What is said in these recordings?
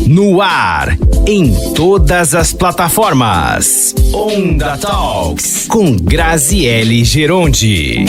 No ar, em todas as plataformas. Onda Talks, com Graziele Gerondi.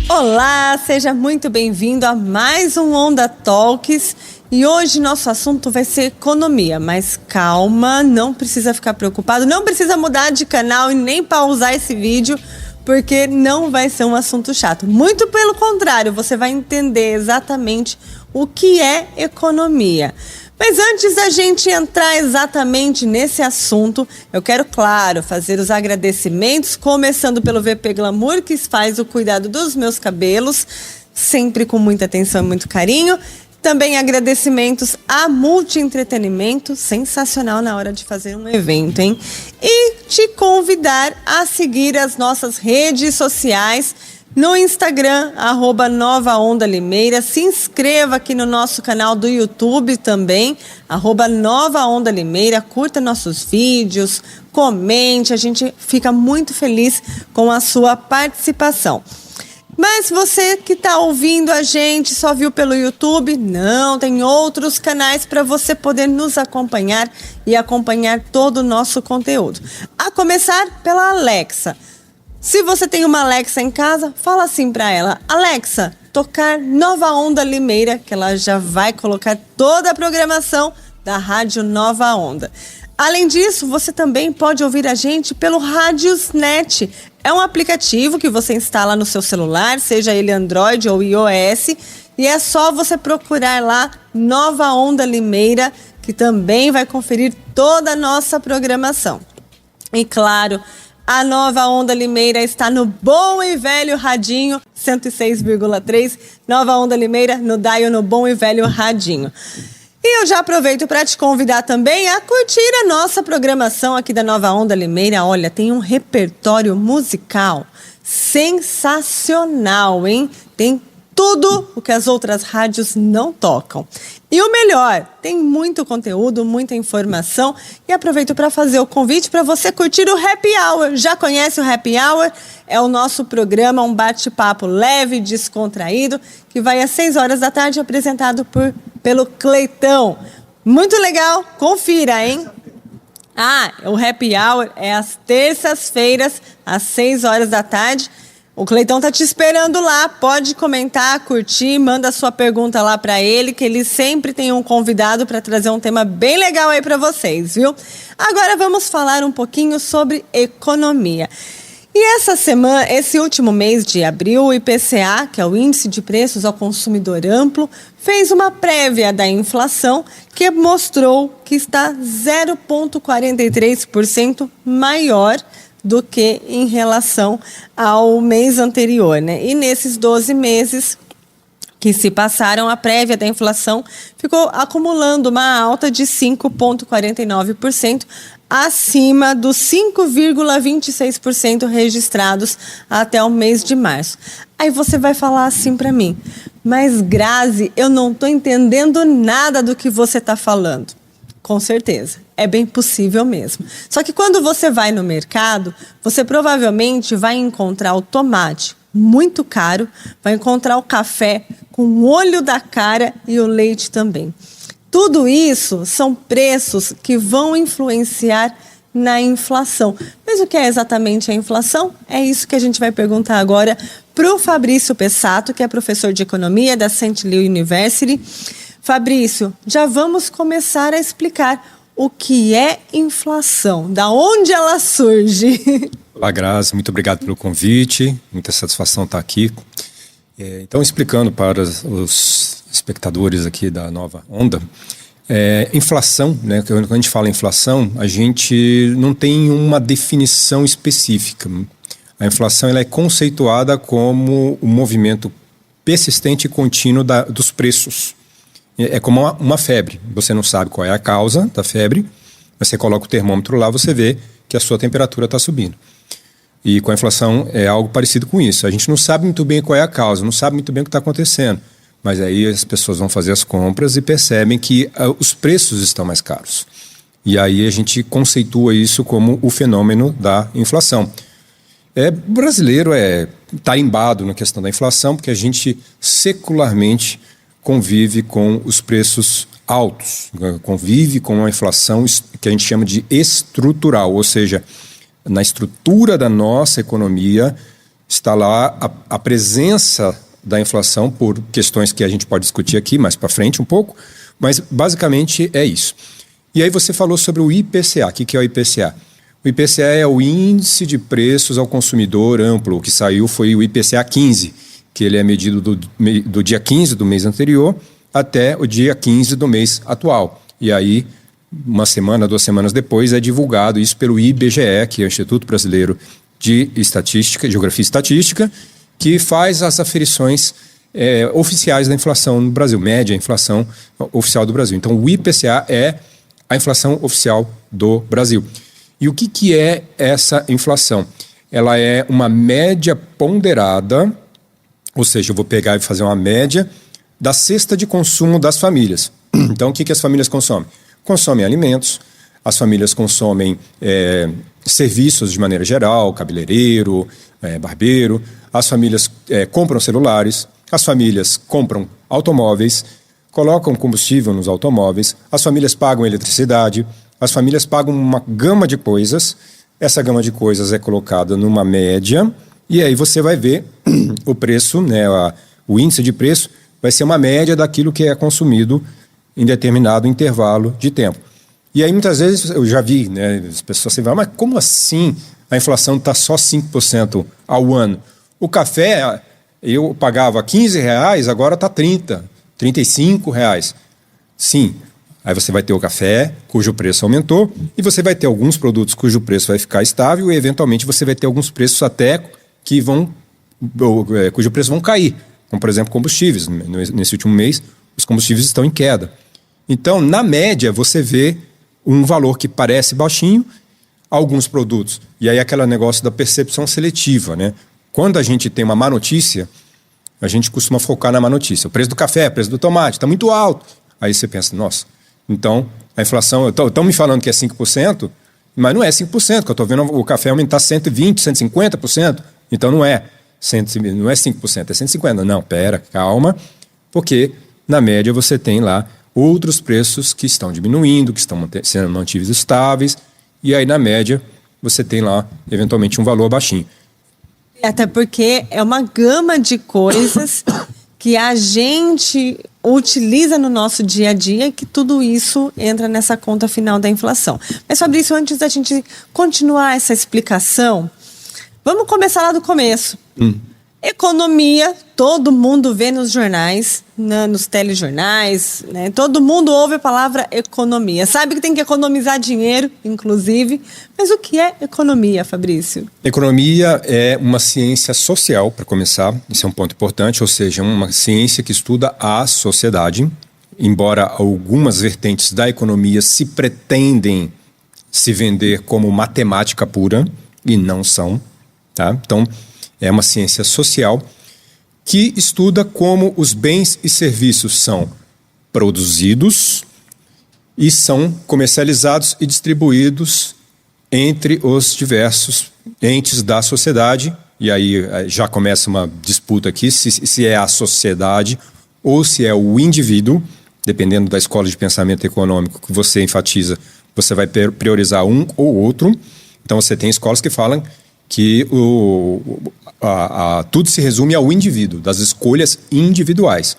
Olá, seja muito bem-vindo a mais um Onda Talks. E hoje nosso assunto vai ser economia, mas calma, não precisa ficar preocupado, não precisa mudar de canal e nem pausar esse vídeo, porque não vai ser um assunto chato. Muito pelo contrário, você vai entender exatamente o que é economia. Mas antes da gente entrar exatamente nesse assunto, eu quero, claro, fazer os agradecimentos, começando pelo VP Glamour, que faz o cuidado dos meus cabelos, sempre com muita atenção e muito carinho. Também agradecimentos a Multi Entretenimento, sensacional na hora de fazer um evento, hein? E te convidar a seguir as nossas redes sociais no Instagram, @NovaOndaLimeira. Se inscreva aqui no nosso canal do YouTube também, @NovaOndaLimeira. Curta nossos vídeos, comente, a gente fica muito feliz com a sua participação. Mas você que está ouvindo a gente só viu pelo YouTube? Não, tem outros canais para você poder nos acompanhar e acompanhar todo o nosso conteúdo. A começar pela Alexa. Se você tem uma Alexa em casa, fala assim para ela: Alexa, tocar Nova Onda Limeira, que ela já vai colocar toda a programação da Rádio Nova Onda. Além disso, você também pode ouvir a gente pelo Radiosnet. É um aplicativo que você instala no seu celular, seja ele Android ou iOS, e é só você procurar lá Nova Onda Limeira, que também vai conferir toda a nossa programação. E claro, a Nova Onda Limeira está no bom e velho radinho 106,3, Nova Onda Limeira no dial no bom e velho radinho. E eu já aproveito para te convidar também a curtir a nossa programação aqui da Nova Onda Limeira. Olha, tem um repertório musical sensacional, hein? Tem tudo o que as outras rádios não tocam. E o melhor, tem muito conteúdo, muita informação. E aproveito para fazer o convite para você curtir o Happy Hour. Já conhece o Happy Hour? É o nosso programa, um bate-papo leve, descontraído, que vai às 6 horas da tarde, apresentado pelo Cleitão. Muito legal, confira, hein? O Happy Hour é às terças-feiras, às 6 horas da tarde. O Cleitão tá te esperando lá, pode comentar, curtir, manda sua pergunta lá para ele, que ele sempre tem um convidado para trazer um tema bem legal aí para vocês, viu? Agora vamos falar um pouquinho sobre economia. E essa semana, esse último mês de abril, o IPCA, que é o Índice de Preços ao Consumidor Amplo, fez uma prévia da inflação que mostrou que está 0,43% maior do que em relação ao mês anterior, né? E nesses 12 meses que se passaram, a prévia da inflação ficou acumulando uma alta de 5,49%, acima dos 5,26% registrados até o mês de março. Aí você vai falar assim para mim: mas Grazi, eu não estou entendendo nada do que você está falando. Com certeza, é bem possível mesmo. Só que quando você vai no mercado, você provavelmente vai encontrar o tomate muito caro, vai encontrar o café com o olho da cara e o leite também. Tudo isso são preços que vão influenciar na inflação. Mas o que é exatamente a inflação? É isso que a gente vai perguntar agora para o Fabrício Pessato, que é professor de economia da St. Louis University. Fabrício, já vamos começar a explicar o que é inflação, da onde ela surge. Olá, Grazi, muito obrigado pelo convite, muita satisfação estar aqui. Então, explicando para os espectadores aqui da Nova Onda, inflação, né? Quando a gente fala inflação, a gente não tem uma definição específica. A inflação ela é conceituada como o movimento persistente e contínuo dos preços. É como uma febre. Você não sabe qual é a causa da febre, você coloca o termômetro lá, você vê que a sua temperatura está subindo. E com a inflação é algo parecido com isso. A gente não sabe muito bem qual é a causa, não sabe muito bem o que está acontecendo. Mas aí as pessoas vão fazer as compras e percebem que os preços estão mais caros. E aí a gente conceitua isso como o fenômeno da inflação. O brasileiro é tarimbado na questão da inflação, porque a gente secularmente convive com os preços altos, convive com uma inflação que a gente chama de estrutural, ou seja, na estrutura da nossa economia está lá a presença da inflação por questões que a gente pode discutir aqui mais para frente um pouco, mas basicamente é isso. E aí você falou sobre o IPCA. O que é o IPCA? O IPCA é o Índice de Preços ao Consumidor Amplo. O que saiu foi o IPCA 15, que ele é medido do dia 15 do mês anterior até o dia 15 do mês atual. E aí, uma semana, 2 semanas depois, é divulgado isso pelo IBGE, que é o Instituto Brasileiro de Estatística, Geografia e Estatística, que faz as aferições oficiais da inflação no Brasil, média inflação oficial do Brasil. Então, o IPCA é a inflação oficial do Brasil. E o que é essa inflação? Ela é uma média ponderada, ou seja, eu vou pegar e fazer uma média da cesta de consumo das famílias. Então, o que as famílias consomem? Consomem alimentos, as famílias consomem serviços de maneira geral, cabeleireiro, barbeiro, as famílias compram celulares, as famílias compram automóveis, colocam combustível nos automóveis, as famílias pagam eletricidade, as famílias pagam uma gama de coisas, essa gama de coisas é colocada numa média, e aí você vai ver o preço, né, o índice de preço vai ser uma média daquilo que é consumido em determinado intervalo de tempo. E aí muitas vezes eu já vi, né, as pessoas assim, mas como assim a inflação está só 5% ao ano? O café eu pagava R$15, agora está R$35. Sim, aí você vai ter o café, cujo preço aumentou, e você vai ter alguns produtos cujo preço vai ficar estável, e eventualmente você vai ter alguns preços até cujo preço vão cair, como por exemplo combustíveis. Nesse último mês, os combustíveis estão em queda. Então, na média, você vê um valor que parece baixinho, alguns produtos. E aí aquele negócio da percepção seletiva, né? Quando a gente tem uma má notícia, a gente costuma focar na má notícia. O preço do café, o preço do tomate está muito alto. Aí você pensa, nossa, então a inflação, estão me falando que é 5%, mas não é 5%, que eu estou vendo o café aumentar 120%, 150%. Então não é 5%, é 150%. Não, pera, calma, porque na média você tem lá outros preços que estão diminuindo, que estão sendo mantidos estáveis, e aí na média você tem lá eventualmente um valor baixinho. Até porque é uma gama de coisas que a gente utiliza no nosso dia a dia, que tudo isso entra nessa conta final da inflação. Mas, Fabrício, antes da gente continuar essa explicação, vamos começar lá do começo. Economia, todo mundo vê nos jornais, nos telejornais, né? Todo mundo ouve a palavra economia. Sabe que tem que economizar dinheiro, inclusive. Mas o que é economia, Fabrício? Economia é uma ciência social, para começar. Isso é um ponto importante, ou seja, uma ciência que estuda a sociedade. Embora algumas vertentes da economia se pretendem se vender como matemática pura, e não são, tá? Então, é uma ciência social que estuda como os bens e serviços são produzidos e são comercializados e distribuídos entre os diversos entes da sociedade. E aí já começa uma disputa aqui, se é a sociedade ou se é o indivíduo, dependendo da escola de pensamento econômico que você enfatiza, você vai priorizar um ou outro. Então você tem escolas que falam que tudo se resume ao indivíduo, das escolhas individuais.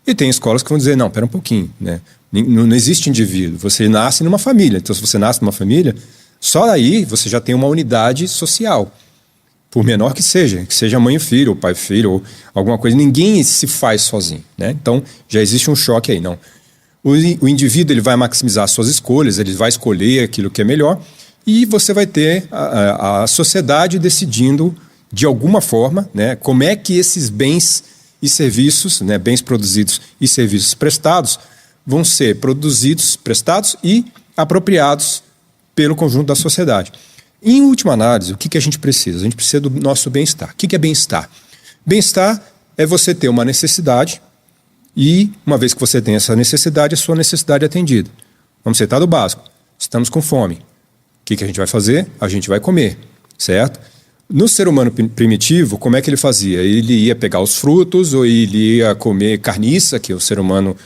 E tem escolas que vão dizer, não, pera um pouquinho, né? Não existe indivíduo, você nasce numa família. Então, se você nasce numa família, só aí você já tem uma unidade social. Por menor que seja mãe e filho, ou pai e filho, ou alguma coisa, ninguém se faz sozinho, né? Então, já existe um choque aí, não. O indivíduo ele vai maximizar suas escolhas, ele vai escolher aquilo que é melhor, e você vai ter a sociedade decidindo, de alguma forma, né, como é que esses bens e serviços, né, bens produzidos e serviços prestados, vão ser produzidos, prestados e apropriados pelo conjunto da sociedade. Em última análise, o que a gente precisa? A gente precisa do nosso bem-estar. O que é bem-estar? Bem-estar é você ter uma necessidade e, uma vez que você tem essa necessidade, a sua necessidade é atendida. Vamos citar do básico. estamos com fome. O que a gente vai fazer? A gente vai comer, certo? No ser humano primitivo, como é que ele fazia? Ele ia pegar os frutos ou ele ia comer carniça, que o ser humano,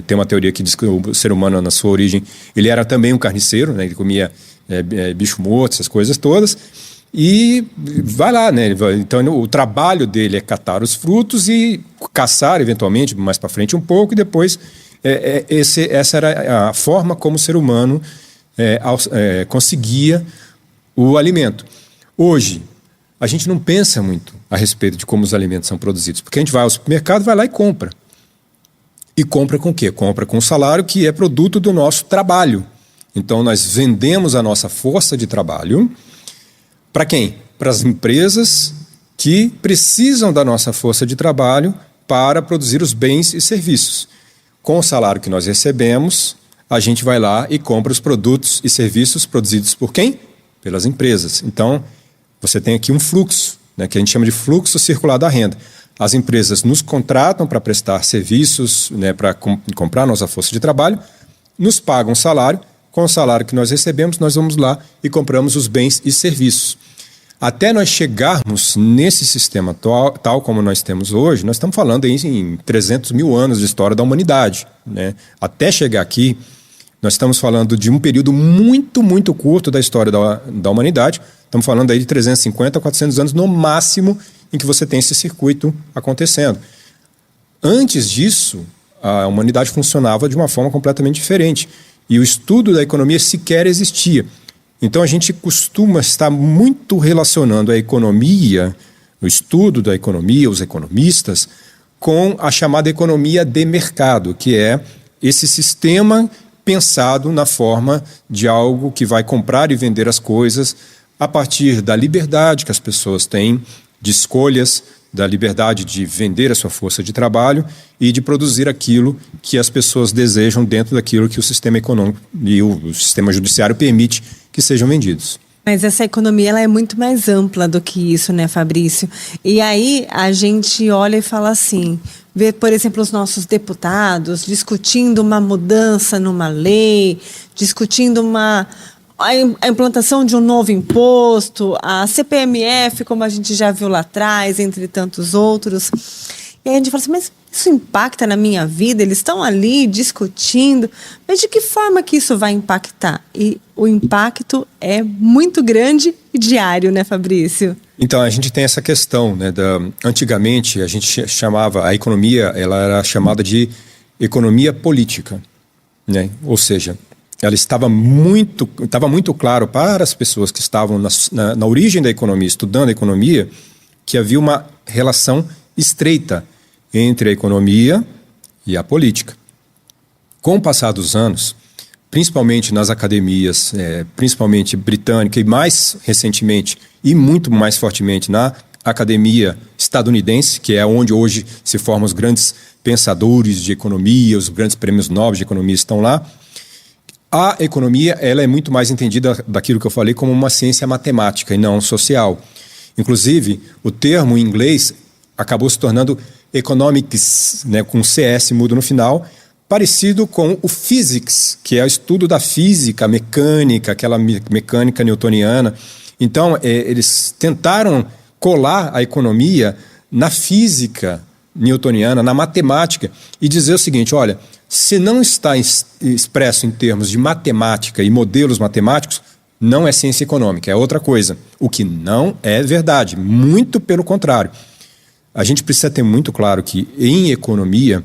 tem uma teoria que diz que o ser humano, na sua origem, ele era também um carniceiro, né? Ele comia bicho morto, essas coisas todas, e vai lá, né? Então o trabalho dele é catar os frutos e caçar, eventualmente, mais para frente um pouco, e depois essa era a forma como o ser humano conseguia o alimento. Hoje, a gente não pensa muito a respeito de como os alimentos são produzidos, porque a gente vai ao supermercado, vai lá e compra. E compra com o quê? Compra com o salário que é produto do nosso trabalho. Então, nós vendemos a nossa força de trabalho para quem? Para as empresas que precisam da nossa força de trabalho para produzir os bens e serviços. Com o salário que nós recebemos, a gente vai lá e compra os produtos e serviços produzidos por quem? Pelas empresas. Então, você tem aqui um fluxo, né, que a gente chama de fluxo circular da renda. As empresas nos contratam para prestar serviços, né, para comprar nossa força de trabalho, nos pagam salário. Com o salário que nós recebemos, nós vamos lá e compramos os bens e serviços. Até nós chegarmos nesse sistema tal como nós temos hoje, nós estamos falando em 300 mil anos de história da humanidade, né? Até chegar aqui, nós estamos falando de um período muito, muito curto da história da humanidade. Estamos falando aí de 350 a 400 anos no máximo em que você tem esse circuito acontecendo. Antes disso, a humanidade funcionava de uma forma completamente diferente e o estudo da economia sequer existia. Então a gente costuma estar muito relacionando a economia, o estudo da economia, os economistas, com a chamada economia de mercado, que é esse sistema pensado na forma de algo que vai comprar e vender as coisas a partir da liberdade que as pessoas têm de escolhas, da liberdade de vender a sua força de trabalho e de produzir aquilo que as pessoas desejam dentro daquilo que o sistema econômico e o sistema judiciário permite que sejam vendidos. Mas essa economia ela é muito mais ampla do que isso, né, Fabrício? E aí a gente olha e fala assim, vê, por exemplo, os nossos deputados discutindo uma mudança numa lei, discutindo a implantação de um novo imposto, a CPMF, como a gente já viu lá atrás, entre tantos outros. E aí a gente fala assim, mas isso impacta na minha vida? Eles estão ali discutindo, mas de que forma que isso vai impactar? E o impacto é muito grande e diário, né, Fabrício? Então, a gente tem essa questão, né, antigamente a gente chamava, a economia, ela era chamada de economia política, né? Ou seja, ela estava muito claro para as pessoas que estavam na origem da economia, estudando a economia, que havia uma relação estreita entre a economia e a política. Com o passar dos anos, principalmente nas academias, principalmente britânica e mais recentemente e muito mais fortemente na academia estadunidense, que é onde hoje se formam os grandes pensadores de economia, os grandes prêmios Nobel de economia estão lá. A economia ela é muito mais entendida daquilo que eu falei como uma ciência matemática e não social. Inclusive, o termo em inglês acabou se tornando economics, né, com CS mudo no final, parecido com o physics, que é o estudo da física, mecânica, aquela mecânica newtoniana. Então, eles tentaram colar a economia na física newtoniana, na matemática, e dizer o seguinte, olha, se não está expresso em termos de matemática e modelos matemáticos, não é ciência econômica, é outra coisa. O que não é verdade, muito pelo contrário. A gente precisa ter muito claro que, em economia,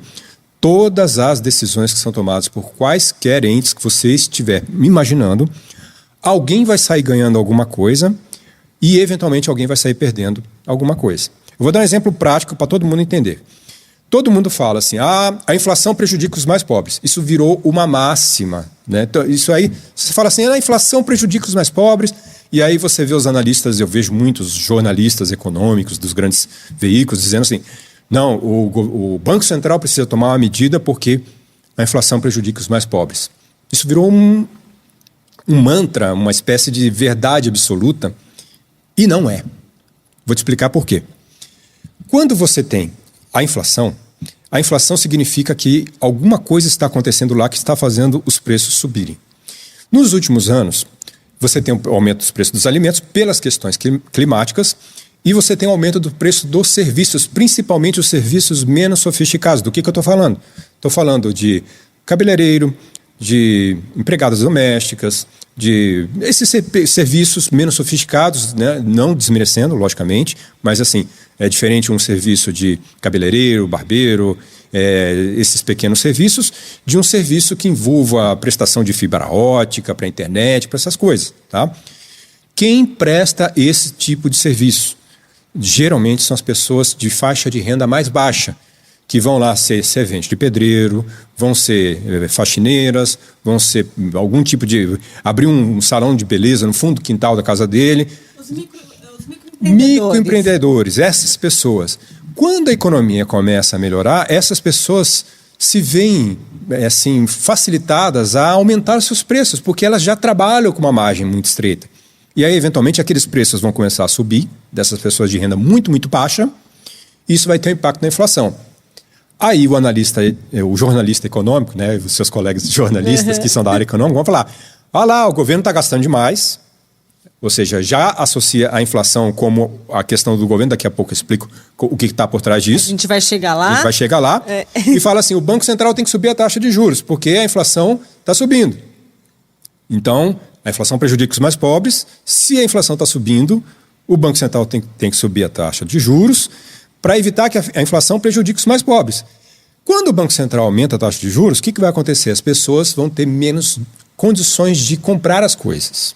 todas as decisões que são tomadas por quaisquer entes que você estiver imaginando, alguém vai sair ganhando alguma coisa e, eventualmente, alguém vai sair perdendo alguma coisa. Eu vou dar um exemplo prático para todo mundo entender. Todo mundo fala assim, a inflação prejudica os mais pobres. Isso virou uma máxima, né? Então, isso aí, você fala assim, a inflação prejudica os mais pobres, e aí você vê os analistas, eu vejo muitos jornalistas econômicos dos grandes veículos dizendo assim, não, o Banco Central precisa tomar uma medida porque a inflação prejudica os mais pobres. Isso virou um mantra, uma espécie de verdade absoluta, e não é. Vou te explicar por quê. Quando você tem a inflação significa que alguma coisa está acontecendo lá que está fazendo os preços subirem. Nos últimos anos, você tem um aumento dos preços dos alimentos pelas questões climáticas e você tem um aumento do preço dos serviços, principalmente os serviços menos sofisticados. Do que eu estou falando? Estou falando de cabeleireiro, de empregadas domésticas, de esses serviços menos sofisticados, né? Não desmerecendo, logicamente, mas assim, é diferente um serviço de cabeleireiro, barbeiro, esses pequenos serviços, de um serviço que envolva a prestação de fibra ótica para a internet, para essas coisas. Tá? Quem presta esse tipo de serviço? Geralmente são as pessoas de faixa de renda mais baixa, que vão lá ser servente de pedreiro, vão ser faxineiras, vão ser algum tipo de... abrir um salão de beleza no fundo do quintal da casa dele. Os microempreendedores, essas pessoas. Quando a economia começa a melhorar, essas pessoas se veem assim, facilitadas a aumentar seus preços, porque elas já trabalham com uma margem muito estreita. E aí, eventualmente, aqueles preços vão começar a subir, dessas pessoas de renda muito, muito baixa, e isso vai ter um impacto na inflação. Aí o jornalista econômico, né, os seus colegas jornalistas que são da área econômica, vão falar, olha lá, o governo está gastando demais, ou seja, já associa a inflação como a questão do governo, daqui a pouco eu explico o que está por trás disso. A gente vai chegar lá. A gente vai chegar lá e fala assim, o Banco Central tem que subir a taxa de juros, porque a inflação está subindo. Então, a inflação prejudica os mais pobres. Se a inflação está subindo, o Banco Central tem que subir a taxa de juros para evitar que a inflação prejudique os mais pobres. Quando o Banco Central aumenta a taxa de juros, o que vai acontecer? As pessoas vão ter menos condições de comprar as coisas.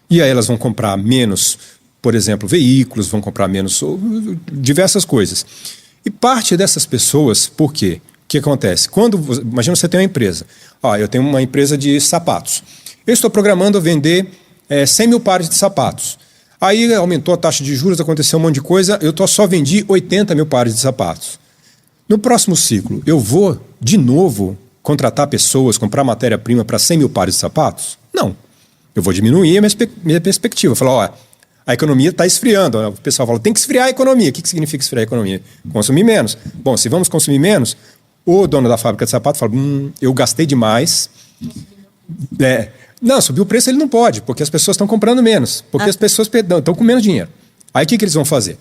E aí elas vão comprar menos, por exemplo, veículos, vão comprar menos diversas coisas. E parte dessas pessoas, por quê? O que acontece? Imagina você tem uma empresa. Eu tenho uma empresa de sapatos. Eu estou programando vender 100 mil pares de sapatos. Aí aumentou a taxa de juros, aconteceu um monte de coisa, eu só vendi 80 mil pares de sapatos. No próximo ciclo, eu vou, de novo, contratar pessoas, comprar matéria-prima para 100 mil pares de sapatos? Não. Eu vou diminuir a minha perspectiva. Falar, a economia está esfriando. O pessoal fala, tem que esfriar a economia. O que significa esfriar a economia? Consumir menos. Bom, se vamos consumir menos, o dono da fábrica de sapato fala, eu gastei demais. Não, subir o preço ele não pode, porque as pessoas estão comprando menos, porque as pessoas estão com menos dinheiro. Aí o que eles vão fazer?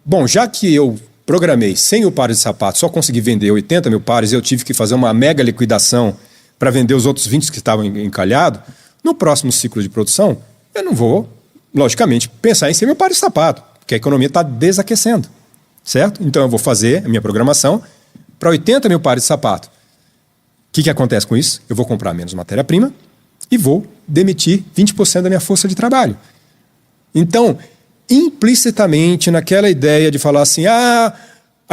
Bom, já que eu programei 100 mil pares de sapatos, só consegui vender 80 mil pares, eu tive que fazer uma mega liquidação para vender os outros 20 que estavam encalhados, no próximo ciclo de produção, eu não vou, logicamente, pensar em 100 mil pares de sapato, porque a economia está desaquecendo, certo? Então eu vou fazer a minha programação para 80 mil pares de sapato. O que acontece com isso? Eu vou comprar menos matéria-prima e vou demitir 20% da minha força de trabalho. Então, implicitamente, naquela ideia de falar assim, a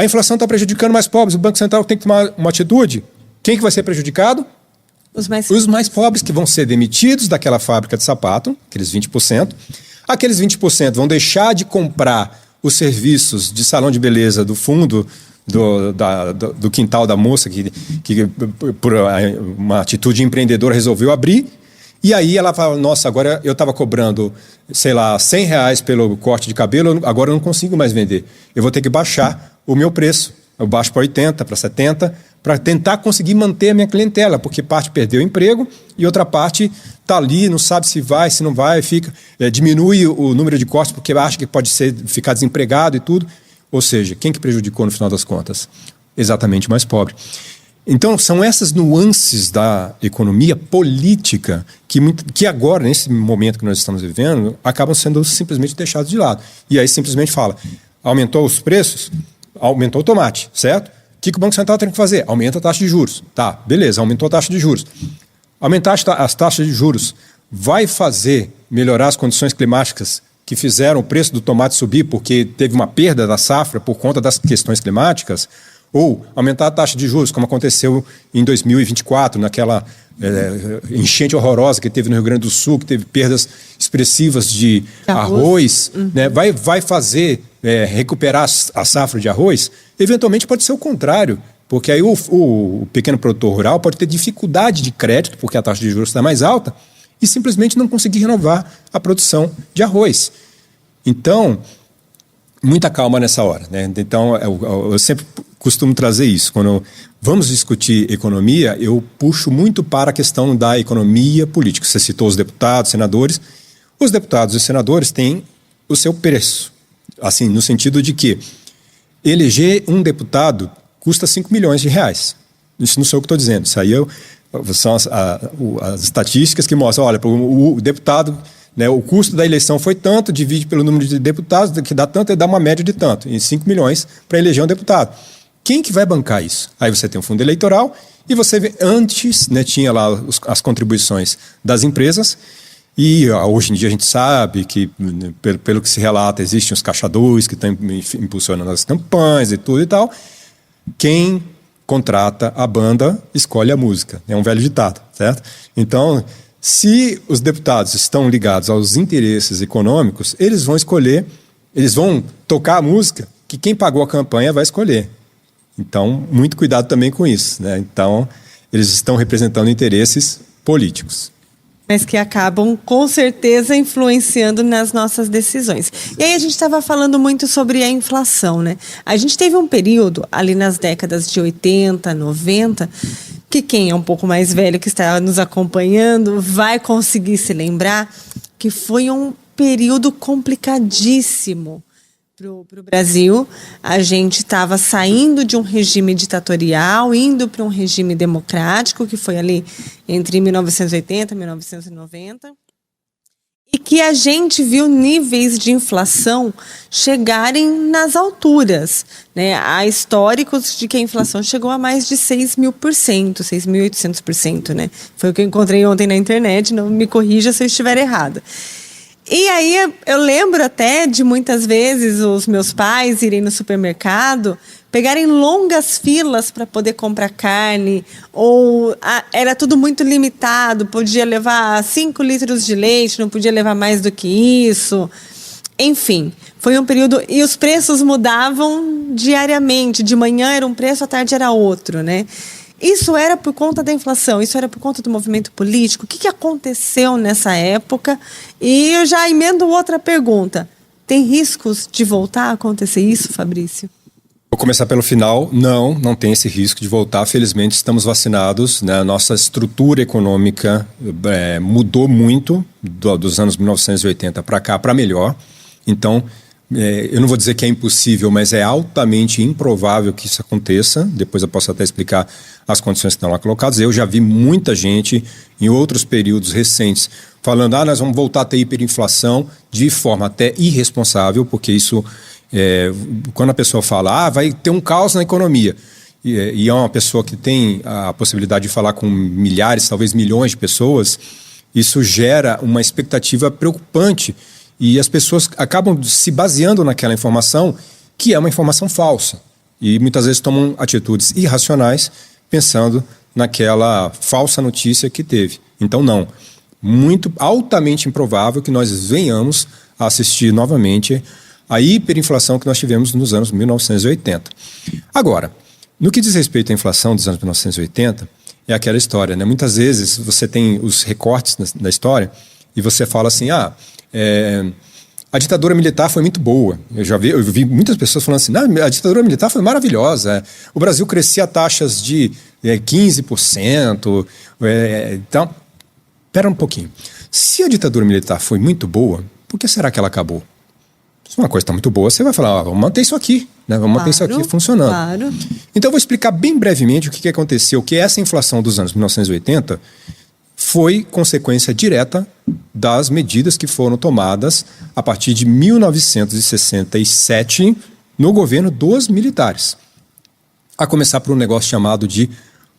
inflação está prejudicando mais pobres, o Banco Central tem que tomar uma atitude. Quem que vai ser prejudicado? Os mais pobres, que vão ser demitidos daquela fábrica de sapato, aqueles 20%. Aqueles 20% vão deixar de comprar os serviços de salão de beleza do fundo do quintal da moça que por uma atitude empreendedora resolveu abrir, e aí ela fala, nossa, agora eu estava cobrando, sei lá, R$100 pelo corte de cabelo, agora eu não consigo mais vender, eu vou ter que baixar o meu preço, eu baixo para 80, para 70, para tentar conseguir manter a minha clientela, porque parte perdeu o emprego e outra parte está ali, não sabe se vai, se não vai, diminui o número de cortes porque acha que pode ficar desempregado e tudo. Ou seja, quem que prejudicou no final das contas? Exatamente o mais pobre. Então, são essas nuances da economia política que agora, nesse momento que nós estamos vivendo, acabam sendo simplesmente deixados de lado. E aí simplesmente fala, aumentou os preços, aumentou o tomate, certo? O que o Banco Central tem que fazer? Aumenta a taxa de juros. Tá, beleza, aumentou a taxa de juros. Aumentar as taxas de juros vai fazer melhorar as condições climáticas que fizeram o preço do tomate subir porque teve uma perda da safra por conta das questões climáticas, ou aumentar a taxa de juros, como aconteceu em 2024, naquela enchente horrorosa que teve no Rio Grande do Sul, que teve perdas expressivas de arroz, né? Vai fazer recuperar a safra de arroz? Eventualmente pode ser o contrário, porque aí o pequeno produtor rural pode ter dificuldade de crédito, porque a taxa de juros está mais alta, e simplesmente não conseguir renovar a produção de arroz. Então, muita calma nessa hora, né? Então, eu sempre costumo trazer isso. Quando vamos discutir economia, eu puxo muito para a questão da economia política. Você citou os deputados, senadores. Os deputados e senadores têm o seu preço. Assim, no sentido de que eleger um deputado custa 5 milhões de reais. Isso não sou eu que estou dizendo. Isso aí são as estatísticas que mostram, olha, o deputado, né, o custo da eleição foi tanto, divide pelo número de deputados, que dá tanto, e dá uma média de tanto, em 5 milhões para eleger um deputado. Quem que vai bancar isso? Aí você tem um fundo eleitoral e você vê, antes, né, tinha lá as contribuições das empresas, e hoje em dia a gente sabe que, pelo que se relata, existem os caixadores que estão impulsionando as campanhas e tudo e tal. Quem contrata a banda escolhe a música. É um velho ditado, certo? Então, se os deputados estão ligados aos interesses econômicos, eles vão escolher, eles vão tocar a música que quem pagou a campanha vai escolher. Então, muito cuidado também com isso, né? Então, eles estão representando interesses políticos. Mas que acabam, com certeza, influenciando nas nossas decisões. E aí a gente estava falando muito sobre a inflação, né? A gente teve um período, ali nas décadas de 80, 90, que quem é um pouco mais velho, que está nos acompanhando, vai conseguir se lembrar que foi um período complicadíssimo para o Brasil. A gente estava saindo de um regime ditatorial, indo para um regime democrático, que foi ali entre 1980 e 1990, e que a gente viu níveis de inflação chegarem nas alturas, né? Há históricos de que a inflação chegou a mais de 6.000%, 6.800%, né? Foi o que eu encontrei ontem na internet, não me corrija se eu estiver errada. E aí eu lembro até de muitas vezes os meus pais irem no supermercado, pegarem longas filas para poder comprar carne, ou era tudo muito limitado, podia levar 5 litros de leite, não podia levar mais do que isso. Enfim, foi um período... E os preços mudavam diariamente, de manhã era um preço, à tarde era outro, né? Isso era por conta da inflação, isso era por conta do movimento político. O que aconteceu nessa época? E eu já emendo outra pergunta. Tem riscos de voltar a acontecer isso, Fabrício? Vou começar pelo final. Não tem esse risco de voltar. Felizmente estamos vacinados, né? A nossa estrutura econômica mudou muito dos anos 1980 para cá, para melhor. Então, eu não vou dizer que é impossível, mas é altamente improvável que isso aconteça. Depois eu posso até explicar as condições que estão lá colocadas. Eu já vi muita gente em outros períodos recentes falando, nós vamos voltar a ter hiperinflação de forma até irresponsável, porque isso, quando a pessoa fala, vai ter um caos na economia, e é uma pessoa que tem a possibilidade de falar com milhares, talvez milhões de pessoas, isso gera uma expectativa preocupante. E as pessoas acabam se baseando naquela informação que é uma informação falsa. E muitas vezes tomam atitudes irracionais pensando naquela falsa notícia que teve. Então, não. Muito altamente improvável que nós venhamos a assistir novamente a hiperinflação que nós tivemos nos anos 1980. Agora, no que diz respeito à inflação dos anos 1980, é aquela história, né? Muitas vezes você tem os recortes da história e você fala assim, a ditadura militar foi muito boa. Eu vi muitas pessoas falando assim, a ditadura militar foi maravilhosa. O Brasil crescia a taxas de 15%. Então, espera um pouquinho. Se a ditadura militar foi muito boa, por que será que ela acabou? Se uma coisa está muito boa, você vai falar, vamos manter isso aqui, né? Vamos manter isso aqui funcionando. Claro. Então, eu vou explicar bem brevemente o que aconteceu, que essa inflação dos anos 1980 foi consequência direta das medidas que foram tomadas a partir de 1967 no governo dos militares. A começar por um negócio chamado de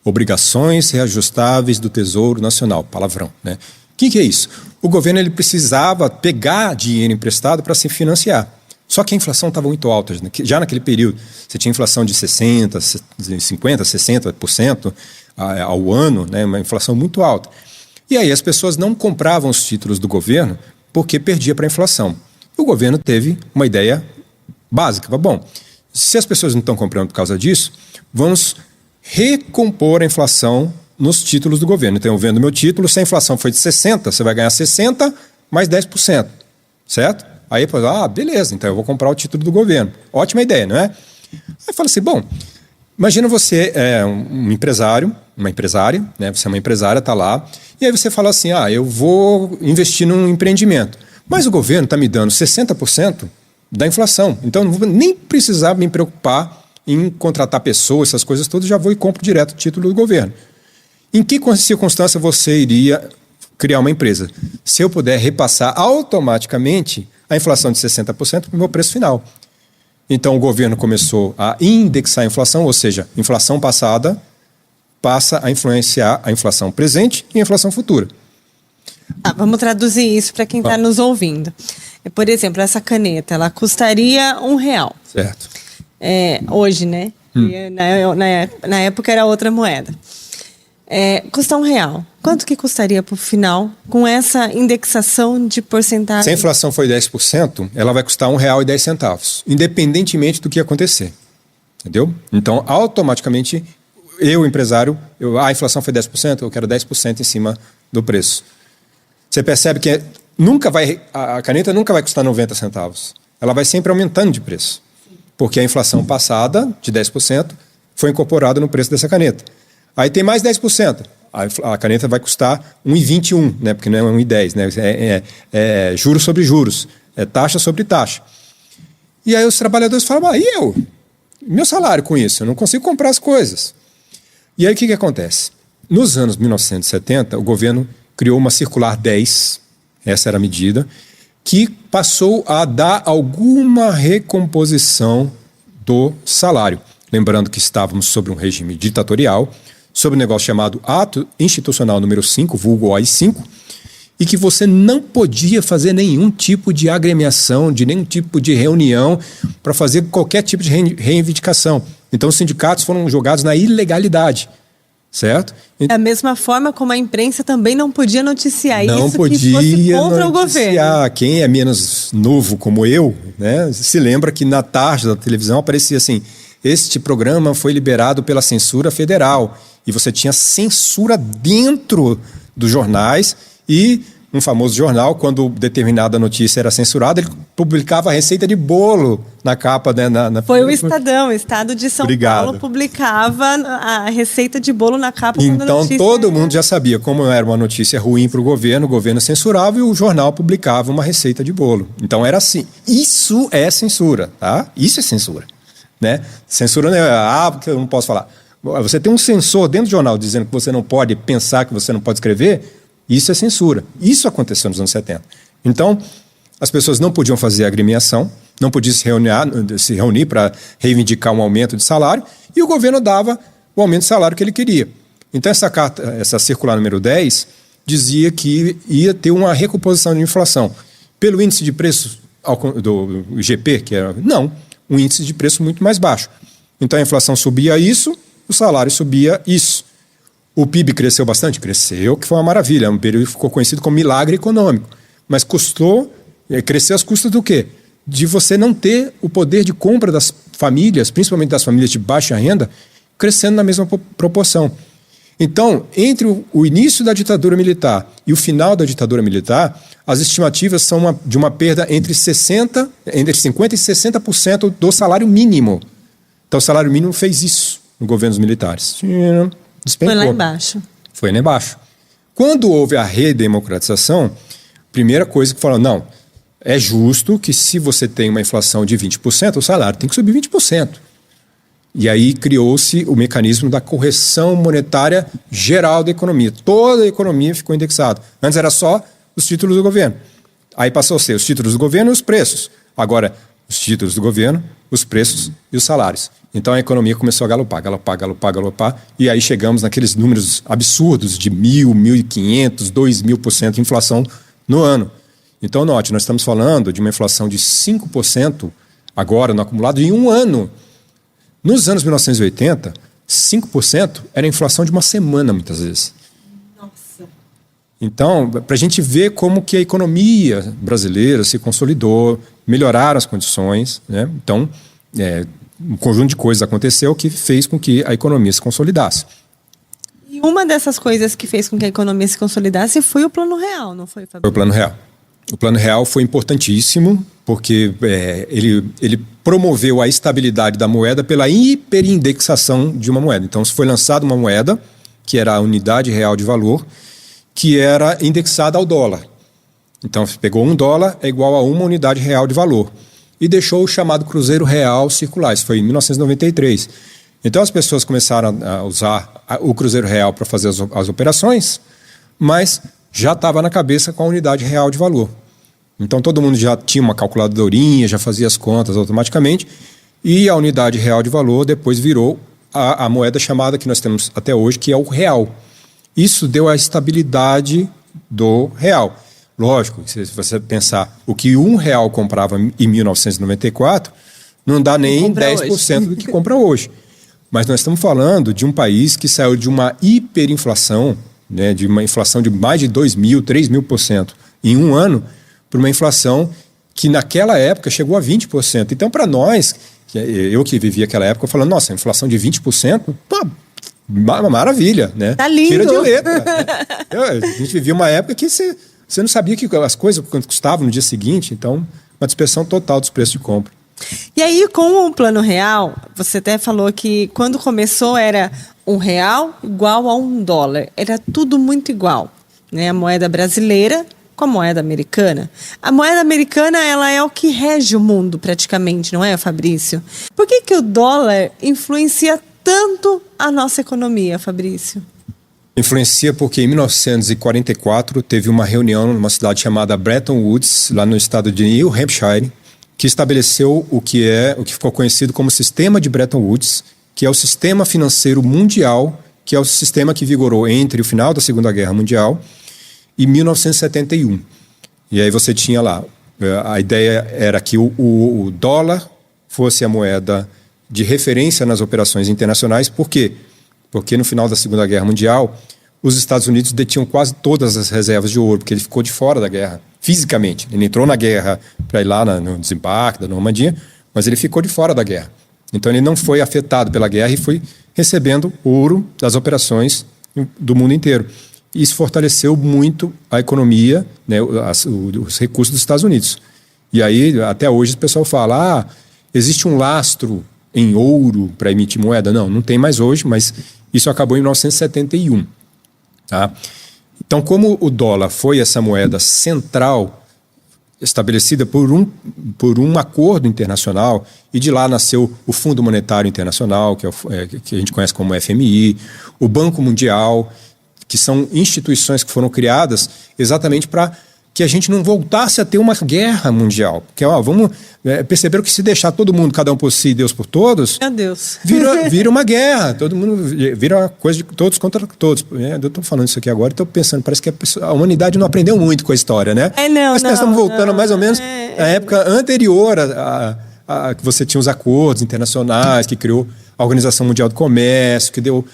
obrigações reajustáveis do Tesouro Nacional, palavrão, né? O que é isso? O governo ele precisava pegar dinheiro emprestado para se financiar. Só que a inflação estava muito alta. Já naquele período, você tinha inflação de 60%, 50%, 60% ao ano, né? Uma inflação muito alta. E aí as pessoas não compravam os títulos do governo porque perdia para a inflação. O governo teve uma ideia básica. Bom, se as pessoas não estão comprando por causa disso, vamos recompor a inflação nos títulos do governo. Então, eu vendo meu título, se a inflação foi de 60%, você vai ganhar 60% mais 10%, certo? Aí, beleza, então eu vou comprar o título do governo. Ótima ideia, não é? Aí fala assim, bom, imagina você é um empresário, uma empresária, né? Você é uma empresária, está lá, e aí você fala assim, eu vou investir num empreendimento. Mas o governo está me dando 60% da inflação, então não vou nem precisar me preocupar em contratar pessoas, essas coisas todas, já vou e compro direto o título do governo. Em que circunstância você iria criar uma empresa? Se eu puder repassar automaticamente a inflação de 60% para o meu preço final. Então o governo começou a indexar a inflação, ou seja, inflação passada passa a influenciar a inflação presente e a inflação futura. Vamos traduzir isso para quem está nos ouvindo. Por exemplo, essa caneta, ela custaria R$1. Certo. Hoje, né? Na época era outra moeda. Custa R$1. Quanto que custaria para o final com essa indexação de porcentagem? Se a inflação foi 10%, ela vai custar R$1,10, independentemente do que acontecer. Entendeu? Então, automaticamente, eu, empresário, a inflação foi 10%, eu quero 10% em cima do preço. Você percebe que a caneta nunca vai custar 90 centavos. Ela vai sempre aumentando de preço. Porque a inflação passada, de 10%, foi incorporada no preço dessa caneta. Aí tem mais 10%. A caneta vai custar 1,21, né? Porque não é 1,10, né? É juros sobre juros, é taxa sobre taxa. E aí os trabalhadores falam, e eu? Meu salário com isso? Eu não consigo comprar as coisas. E aí o que acontece? Nos anos 1970, o governo criou uma circular 10, essa era a medida, que passou a dar alguma recomposição do salário. Lembrando que estávamos sobre um regime ditatorial, sobre um negócio chamado Ato Institucional número 5, vulgo AI-5, e que você não podia fazer nenhum tipo de agremiação, de nenhum tipo de reunião para fazer qualquer tipo de reivindicação. Então os sindicatos foram jogados na ilegalidade, certo? Da mesma forma como a imprensa também não podia noticiar não isso podia que fosse contra o governo. Quem é menos novo como eu, né, se lembra que na tarde da televisão aparecia assim, este programa foi liberado pela censura federal. E você tinha censura dentro dos jornais e um famoso jornal, quando determinada notícia era censurada, ele publicava a receita de bolo na capa. Né, Foi o Estadão, o Estado de São Paulo publicava a receita de bolo na capa. Então todo mundo já sabia como era uma notícia ruim para o governo censurava e o jornal publicava uma receita de bolo. Então era assim. Isso é censura, tá? Isso é censura. Né? Censura não é, porque eu não posso falar. Você tem um censor dentro do jornal dizendo que você não pode pensar, que você não pode escrever, isso é censura. Isso aconteceu nos anos 70. Então, as pessoas não podiam fazer agremiação, não podiam se reunir para reivindicar um aumento de salário, e o governo dava o aumento de salário que ele queria. Então, essa circular número 10 dizia que ia ter uma recomposição de inflação. Pelo índice de preços do IGP, que era, não, um índice de preço muito mais baixo. Então, a inflação subia isso, o salário subia isso. O PIB cresceu bastante? Cresceu, que foi uma maravilha. Um período que ficou conhecido como milagre econômico. Mas cresceu às custas do quê? De você não ter o poder de compra das famílias, principalmente das famílias de baixa renda, crescendo na mesma proporção. Então, entre o início da ditadura militar e o final da ditadura militar, as estimativas são de uma perda entre 50% e 60% do salário mínimo. Então, o salário mínimo fez isso no governo dos militares. Despencou. Foi lá embaixo. Foi lá embaixo. Quando houve a redemocratização, primeira coisa que falaram, não, é justo que se você tem uma inflação de 20%, o salário tem que subir 20%. E aí criou-se o mecanismo da correção monetária geral da economia. Toda a economia ficou indexada. Antes era só os títulos do governo. Aí passou a ser os títulos do governo e os preços. Agora, os títulos do governo, os preços e os salários. Então a economia começou a galopar. E aí chegamos naqueles números absurdos de 1.000, 1.500, 2.000% de inflação no ano. Então note, nós estamos falando de uma inflação de 5% agora no acumulado em um ano. Nos anos 1980, 5% era a inflação de uma semana, muitas vezes. Nossa. Então, para a gente ver como que a economia brasileira se consolidou, melhoraram as condições, né? Então, um conjunto de coisas aconteceu que fez com que a economia se consolidasse. E uma dessas coisas que fez com que a economia se consolidasse foi o Plano Real, não foi, Fabio? Foi o Plano Real. O Plano Real foi importantíssimo, porque ele promoveu a estabilidade da moeda pela hiperindexação de uma moeda. Então, se foi lançada uma moeda, que era a unidade real de valor, que era indexada ao dólar. Então, você pegou $1 é igual a uma unidade real de valor. E deixou o chamado Cruzeiro Real circular. Isso foi em 1993. Então, as pessoas começaram a usar o Cruzeiro Real para fazer as operações, mas já estava na cabeça com a unidade real de valor. Então, todo mundo já tinha uma calculadorinha, já fazia as contas automaticamente, e a unidade real de valor depois virou a moeda chamada que nós temos até hoje, que é o real. Isso deu a estabilidade do real. Lógico, se você pensar o que R$1 comprava em 1994, não dá nem 10% do que compra hoje. Mas nós estamos falando de um país que saiu de uma hiperinflação, né, de uma inflação de mais de 2.000%, 3.000% em um ano, para uma inflação que naquela época chegou a 20%. Então, para nós, eu que vivi aquela época, falando, nossa, inflação de 20%, pô, maravilha, né? Tá lindo. Tira de letra. A gente vivia uma época que você não sabia que as coisas quanto custavam no dia seguinte, então, uma dispersão total dos preços de compra. E aí, com o Plano Real, você até falou que quando começou era R$1 igual a $1. Era tudo muito igual, né? A moeda brasileira com a moeda americana. A moeda americana, ela é o que rege o mundo praticamente, não é, Fabrício? Por que o dólar influencia tanto a nossa economia, Fabrício? Influencia porque em 1944 teve uma reunião numa cidade chamada Bretton Woods, lá no estado de New Hampshire, que estabeleceu o que ficou conhecido como Sistema de Bretton Woods, que é o sistema financeiro mundial, que é o sistema que vigorou entre o final da Segunda Guerra Mundial e 1971. E aí você tinha lá, a ideia era que o dólar fosse a moeda de referência nas operações internacionais. Por quê? Porque no final da Segunda Guerra Mundial, os Estados Unidos detinham quase todas as reservas de ouro, porque ele ficou de fora da guerra, fisicamente. Ele entrou na guerra para ir lá no desembarque da Normandia, mas ele ficou de fora da guerra. Então ele não foi afetado pela guerra e foi recebendo ouro das operações do mundo inteiro. Isso fortaleceu muito a economia, né, os recursos dos Estados Unidos. E aí, até hoje, o pessoal fala, existe um lastro em ouro para emitir moeda? Não tem mais hoje, mas isso acabou em 1971. Tá? Então, como o dólar foi essa moeda central estabelecida por um acordo internacional, e de lá nasceu o Fundo Monetário Internacional, que a gente conhece como FMI, o Banco Mundial, que são instituições que foram criadas exatamente para que a gente não voltasse a ter uma guerra mundial. Porque perceberam que se deixar todo mundo, cada um por si, Deus por todos, meu Deus, vira uma guerra. Todo mundo vira uma coisa de todos contra todos. Eu estou falando isso aqui agora e estou pensando, parece que a humanidade não aprendeu muito com a história, né? Mas nós estamos voltando mais ou menos à época anterior a que você tinha os acordos internacionais, que criou a Organização Mundial do Comércio, que deu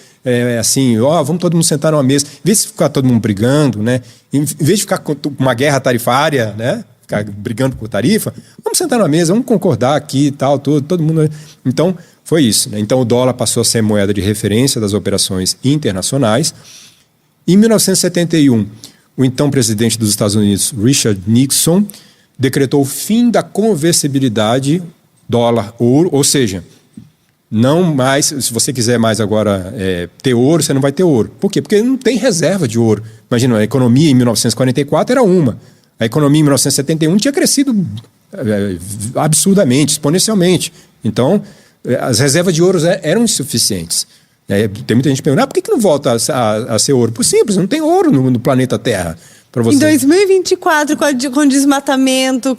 vamos todo mundo sentar numa mesa, em vez de ficar todo mundo brigando, né? Em vez de ficar com uma guerra tarifária, né? Ficar brigando por tarifa, vamos sentar numa mesa, vamos concordar aqui e tal, todo mundo. Então, foi isso, né? Então, o dólar passou a ser moeda de referência das operações internacionais. Em 1971, o então presidente dos Estados Unidos, Richard Nixon, decretou o fim da conversibilidade dólar-ouro, ou seja, não mais, se você quiser mais agora ter ouro, você não vai ter ouro. Por quê? Porque não tem reserva de ouro. Imagina, a economia em 1944 era uma. A economia em 1971 tinha crescido absurdamente, exponencialmente. Então, as reservas de ouro eram insuficientes. Tem muita gente perguntando, por que não volta a ser ouro? Por simples, não tem ouro no planeta Terra. Você. Em 2024, com desmatamento,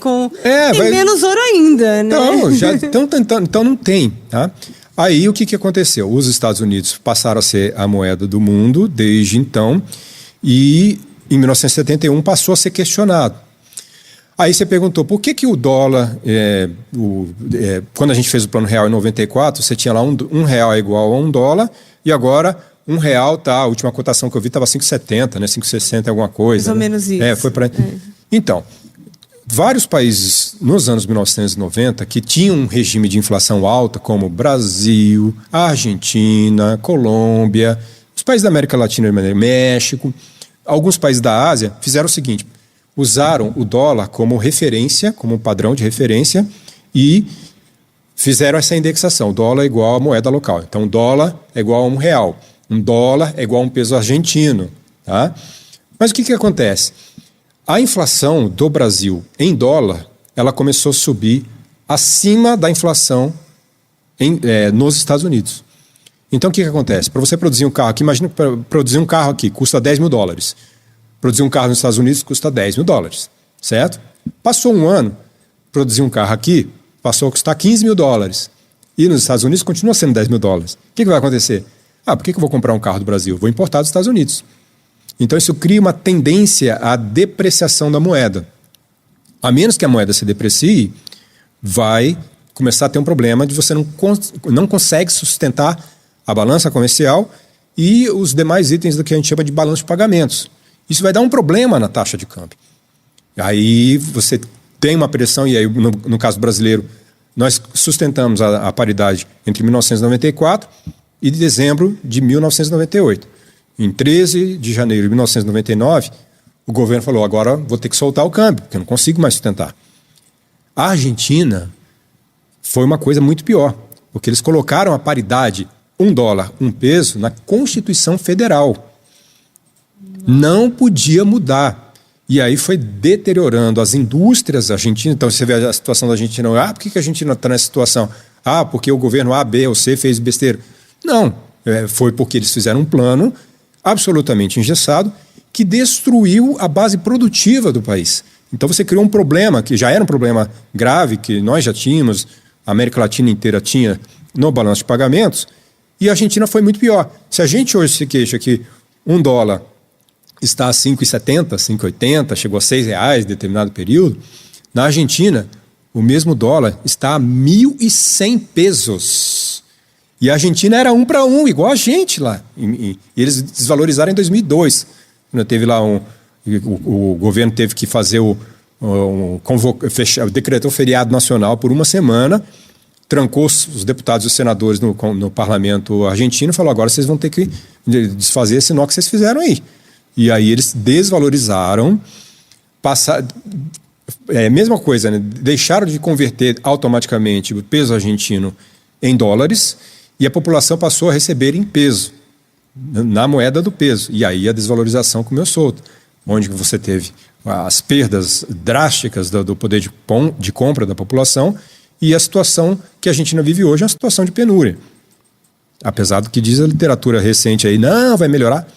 tem menos ouro ainda, né? Não, já estão tentando, então não tem, tá? Aí o que aconteceu? Os Estados Unidos passaram a ser a moeda do mundo desde então e em 1971 passou a ser questionado. Aí você perguntou, por que o dólar, quando a gente fez o Plano Real em 94, você tinha lá um real é igual a $1 e agora R$1, a última cotação que eu vi estava 5,70, né? 5,60 alguma coisa. Mais ou menos isso. Então, vários países nos anos 1990 que tinham um regime de inflação alta, como Brasil, Argentina, Colômbia, os países da América Latina, México, alguns países da Ásia, fizeram o seguinte, usaram o dólar como referência, como padrão de referência, e fizeram essa indexação. O dólar é igual à moeda local. Então, o dólar é igual a R$1. Um dólar é igual a um peso argentino. Tá? Mas o que acontece? A inflação do Brasil em dólar, ela começou a subir acima da inflação nos Estados Unidos. Então, o que acontece? Para você produzir um carro aqui, imagina que para produzir um carro aqui custa $10 mil. Produzir um carro nos Estados Unidos custa $10 mil, certo? Passou um ano, produzir um carro aqui passou a custar $15 mil. E nos Estados Unidos continua sendo $10 mil. O que vai acontecer? Por que eu vou comprar um carro do Brasil? Vou importar dos Estados Unidos. Então, isso cria uma tendência à depreciação da moeda. A menos que a moeda se deprecie, vai começar a ter um problema de você não consegue sustentar a balança comercial e os demais itens do que a gente chama de balanço de pagamentos. Isso vai dar um problema na taxa de câmbio. Aí você tem uma pressão, e aí no caso brasileiro, nós sustentamos a paridade entre 1994 e dezembro de 1998. Em 13 de janeiro de 1999, o governo falou, agora vou ter que soltar o câmbio, porque eu não consigo mais sustentar. A Argentina foi uma coisa muito pior, porque eles colocaram a paridade $1, um peso, na Constituição Federal. Não podia mudar. E aí foi deteriorando as indústrias argentinas. Então você vê a situação da Argentina. Por que a Argentina está nessa situação? Porque o governo A, B ou C fez besteira. Não, foi porque eles fizeram um plano absolutamente engessado que destruiu a base produtiva do país. Então você criou um problema, que já era um problema grave, que nós já tínhamos, a América Latina inteira tinha no balanço de pagamentos, e a Argentina foi muito pior. Se a gente hoje se queixa que $1 está a 5,70, 5,80, chegou a R$6 em determinado período, na Argentina, o mesmo dólar está a 1.100 pesos. E a Argentina era 1 para 1, igual a gente lá. E eles desvalorizaram em 2002. Teve lá o governo teve que fazer decretou feriado nacional por uma semana, trancou os deputados e os senadores no parlamento argentino e falou, agora vocês vão ter que desfazer esse nó que vocês fizeram aí. E aí eles desvalorizaram, mesma coisa, né? Deixaram de converter automaticamente o peso argentino em dólares e a população passou a receber em peso, na moeda do peso. E aí a desvalorização comeu solto, onde você teve as perdas drásticas do poder de compra da população e a situação que a Argentina vive hoje é uma situação de penúria. Apesar do que diz a literatura recente aí, não, vai melhorar.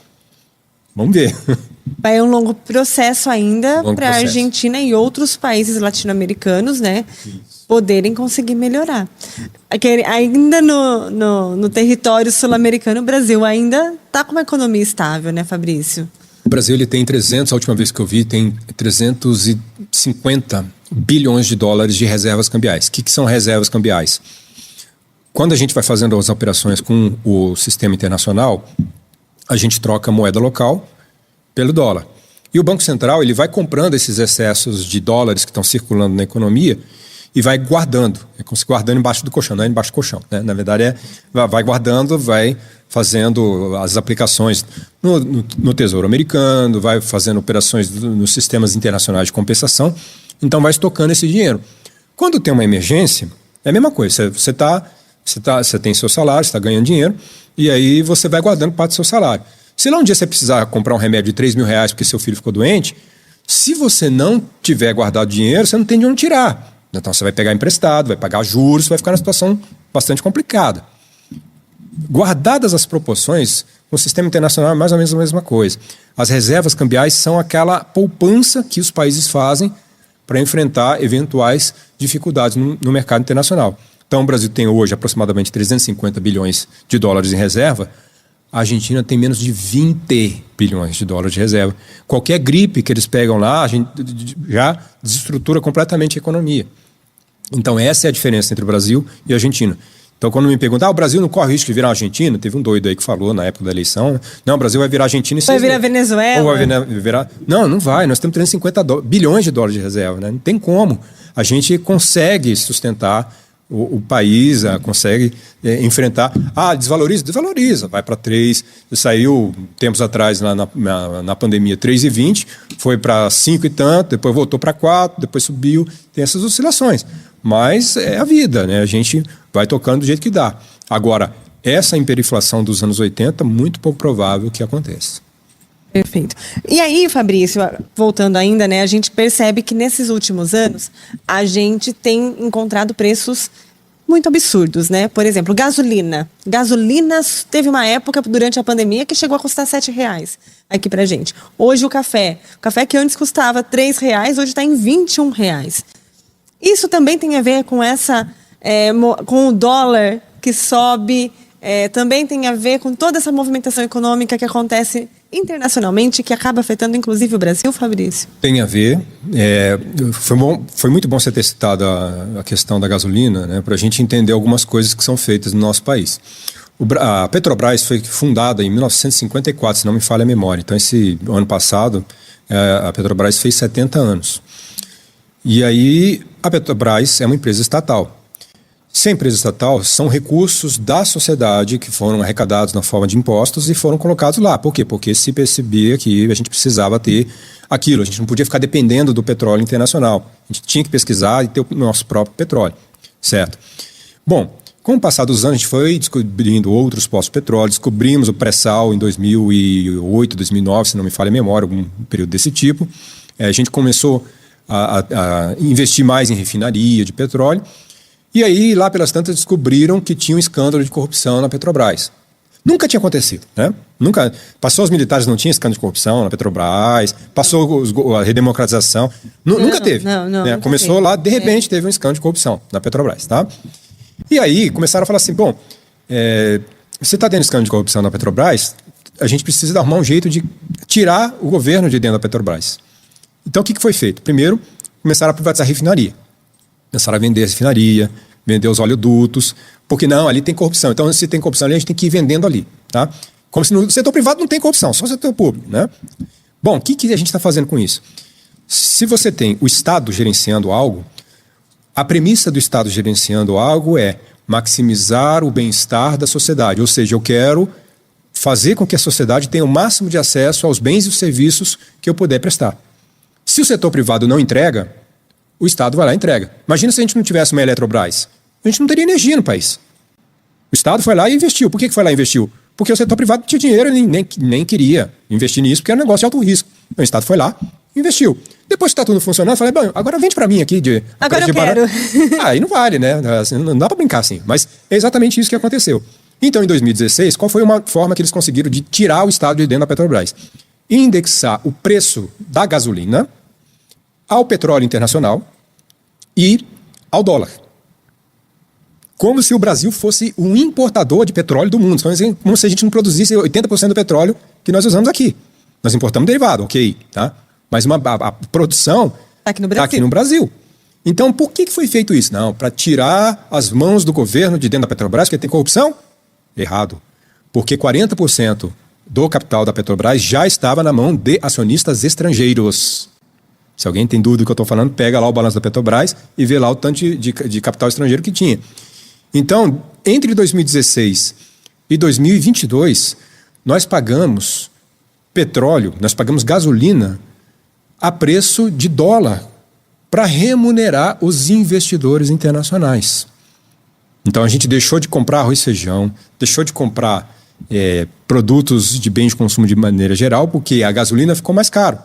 Vamos ver. Vai um longo processo ainda para a Argentina e outros países latino-americanos, né? Isso. Poderem conseguir melhorar. Ainda no território sul-americano, o Brasil ainda está com uma economia estável, né, Fabrício? O Brasil ele tem a última vez que eu vi, tem 350 bilhões de dólares de reservas cambiais. O que são reservas cambiais? Quando a gente vai fazendo as operações com o sistema internacional, a gente troca a moeda local pelo dólar. E o Banco Central ele vai comprando esses excessos de dólares que estão circulando na economia e vai guardando. É como se guardando embaixo do colchão, não é embaixo do colchão, né? Na verdade, vai guardando, vai fazendo as aplicações no Tesouro Americano, vai fazendo operações nos sistemas internacionais de compensação, então vai estocando esse dinheiro. Quando tem uma emergência, é a mesma coisa. Você tem seu salário, você está ganhando dinheiro, e aí você vai guardando parte do seu salário. Se lá um dia você precisar comprar um remédio de R$3 mil porque seu filho ficou doente, se você não tiver guardado dinheiro, você não tem de onde tirar. Então você vai pegar emprestado, vai pagar juros, vai ficar numa situação bastante complicada. Guardadas as proporções, no sistema internacional é mais ou menos a mesma coisa. As reservas cambiais são aquela poupança que os países fazem para enfrentar eventuais dificuldades no mercado internacional. Então o Brasil tem hoje aproximadamente 350 bilhões de dólares em reserva, a Argentina tem menos de 20 bilhões de dólares de reserva. Qualquer gripe que eles pegam lá, a gente já desestrutura completamente a economia. Então essa é a diferença entre o Brasil e a Argentina. Então quando me perguntam, o Brasil não corre risco de virar Argentina, teve um doido aí que falou na época da eleição, não, o Brasil vai virar Argentina e vai virar Venezuela. Ou vai virar... Não vai, nós temos 350 bilhões de dólares de reserva, né? Não tem como. A gente consegue sustentar o país consegue enfrentar. Desvaloriza, vai para 3. Saiu tempos atrás, na pandemia, 3,20, foi para 5 e tanto, depois voltou para 4, depois subiu. Tem essas oscilações. Mas é a vida, né? A gente vai tocando do jeito que dá. Agora, essa hiperinflação dos anos 80, muito pouco provável que aconteça. Perfeito. E aí, Fabrício, voltando ainda, né, a gente percebe que nesses últimos anos a gente tem encontrado preços muito absurdos, né? Por exemplo, gasolina. Gasolina teve uma época durante a pandemia que chegou a custar R$7 aqui pra gente. Hoje o café que antes custava R$3, hoje está em R$21. Isso também tem a ver com com o dólar que sobe, também tem a ver com toda essa movimentação econômica que acontece internacionalmente, que acaba afetando inclusive o Brasil, Fabrício? Tem a ver. Foi muito bom você ter citado a questão da gasolina, né, para a gente entender algumas coisas que são feitas no nosso país. A Petrobras foi fundada em 1954, se não me falha a memória. Então, esse ano passado, a Petrobras fez 70 anos. E aí, a Petrobras é uma empresa estatal. Se a empresa estatal, são recursos da sociedade que foram arrecadados na forma de impostos e foram colocados lá. Por quê? Porque se percebia que a gente precisava ter aquilo. A gente não podia ficar dependendo do petróleo internacional. A gente tinha que pesquisar e ter o nosso próprio petróleo. Certo? Bom, com o passar dos anos, a gente foi descobrindo outros poços de petróleo. Descobrimos o pré-sal em 2008, 2009, se não me falha a memória, algum período desse tipo. A gente começou a investir mais em refinaria de petróleo. E aí, lá pelas tantas, descobriram que tinha um escândalo de corrupção na Petrobras. Nunca tinha acontecido, né? Nunca. Passou os militares, não tinha escândalo de corrupção na Petrobras, passou a redemocratização. Nunca teve. Não, né? Começou lá, de repente, teve um escândalo de corrupção na Petrobras, tá? E aí, começaram a falar assim, bom, você está tendo escândalo de corrupção na Petrobras, a gente precisa arrumar um jeito de tirar o governo de dentro da Petrobras. Então, o que foi feito? Primeiro, começaram a privatizar a refinaria. Começaram a vender a refinaria, vender os oleodutos, porque não, ali tem corrupção. Então, se tem corrupção ali, a gente tem que ir vendendo ali, tá? Como se no setor privado não tem corrupção, só no setor público, né? Bom, o que a gente está fazendo com isso? Se você tem o Estado gerenciando algo, a premissa do Estado gerenciando algo é maximizar o bem-estar da sociedade, ou seja, eu quero fazer com que a sociedade tenha o máximo de acesso aos bens e os serviços que eu puder prestar. Se o setor privado não entrega, o Estado vai lá e entrega. Imagina se a gente não tivesse uma Eletrobras. A gente não teria energia no país. O Estado foi lá e investiu. Por que foi lá e investiu? Porque o setor privado tinha dinheiro e nem queria investir nisso, porque era um negócio de alto risco. Então, o Estado foi lá e investiu. Depois que está tudo funcionando, eu falei, bom, agora vende para mim aqui. Agora eu quero. Aí não vale, né? Não dá para brincar assim. Mas é exatamente isso que aconteceu. Então, em 2016, qual foi uma forma que eles conseguiram de tirar o Estado de dentro da Petrobras? Indexar o preço da gasolina ao petróleo internacional e ao dólar. Como se o Brasil fosse um importador de petróleo do mundo. Como se a gente não produzisse 80% do petróleo que nós usamos aqui. Nós importamos derivado, ok, tá? Mas a produção está aqui no Brasil. Então, por que foi feito isso? Não, para tirar as mãos do governo de dentro da Petrobras, porque tem corrupção? Errado. Porque 40% do capital da Petrobras já estava na mão de acionistas estrangeiros. Se alguém tem dúvida do que eu estou falando, pega lá o balanço da Petrobras e vê lá o tanto de capital estrangeiro que tinha. Então, entre 2016 e 2022, nós pagamos petróleo, nós pagamos gasolina a preço de dólar para remunerar os investidores internacionais. Então, a gente deixou de comprar arroz e feijão, deixou de comprar produtos de bens de consumo de maneira geral, porque a gasolina ficou mais caro.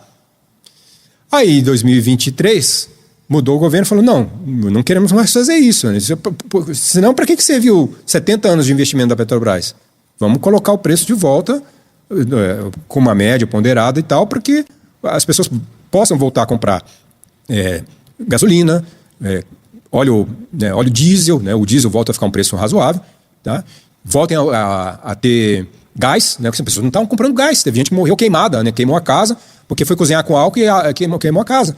Aí, em 2023, mudou o governo e falou, não queremos mais fazer isso. Senão, para que serviu 70 anos de investimento da Petrobras? Vamos colocar o preço de volta, com uma média ponderada e tal, para que as pessoas possam voltar a comprar gasolina, óleo diesel, né? O diesel volta a ficar um preço razoável, tá? Voltem a ter gás, né? Porque as pessoas não estavam comprando gás. Teve gente que morreu queimada, né? Queimou a casa, porque foi cozinhar com álcool e queimou a casa.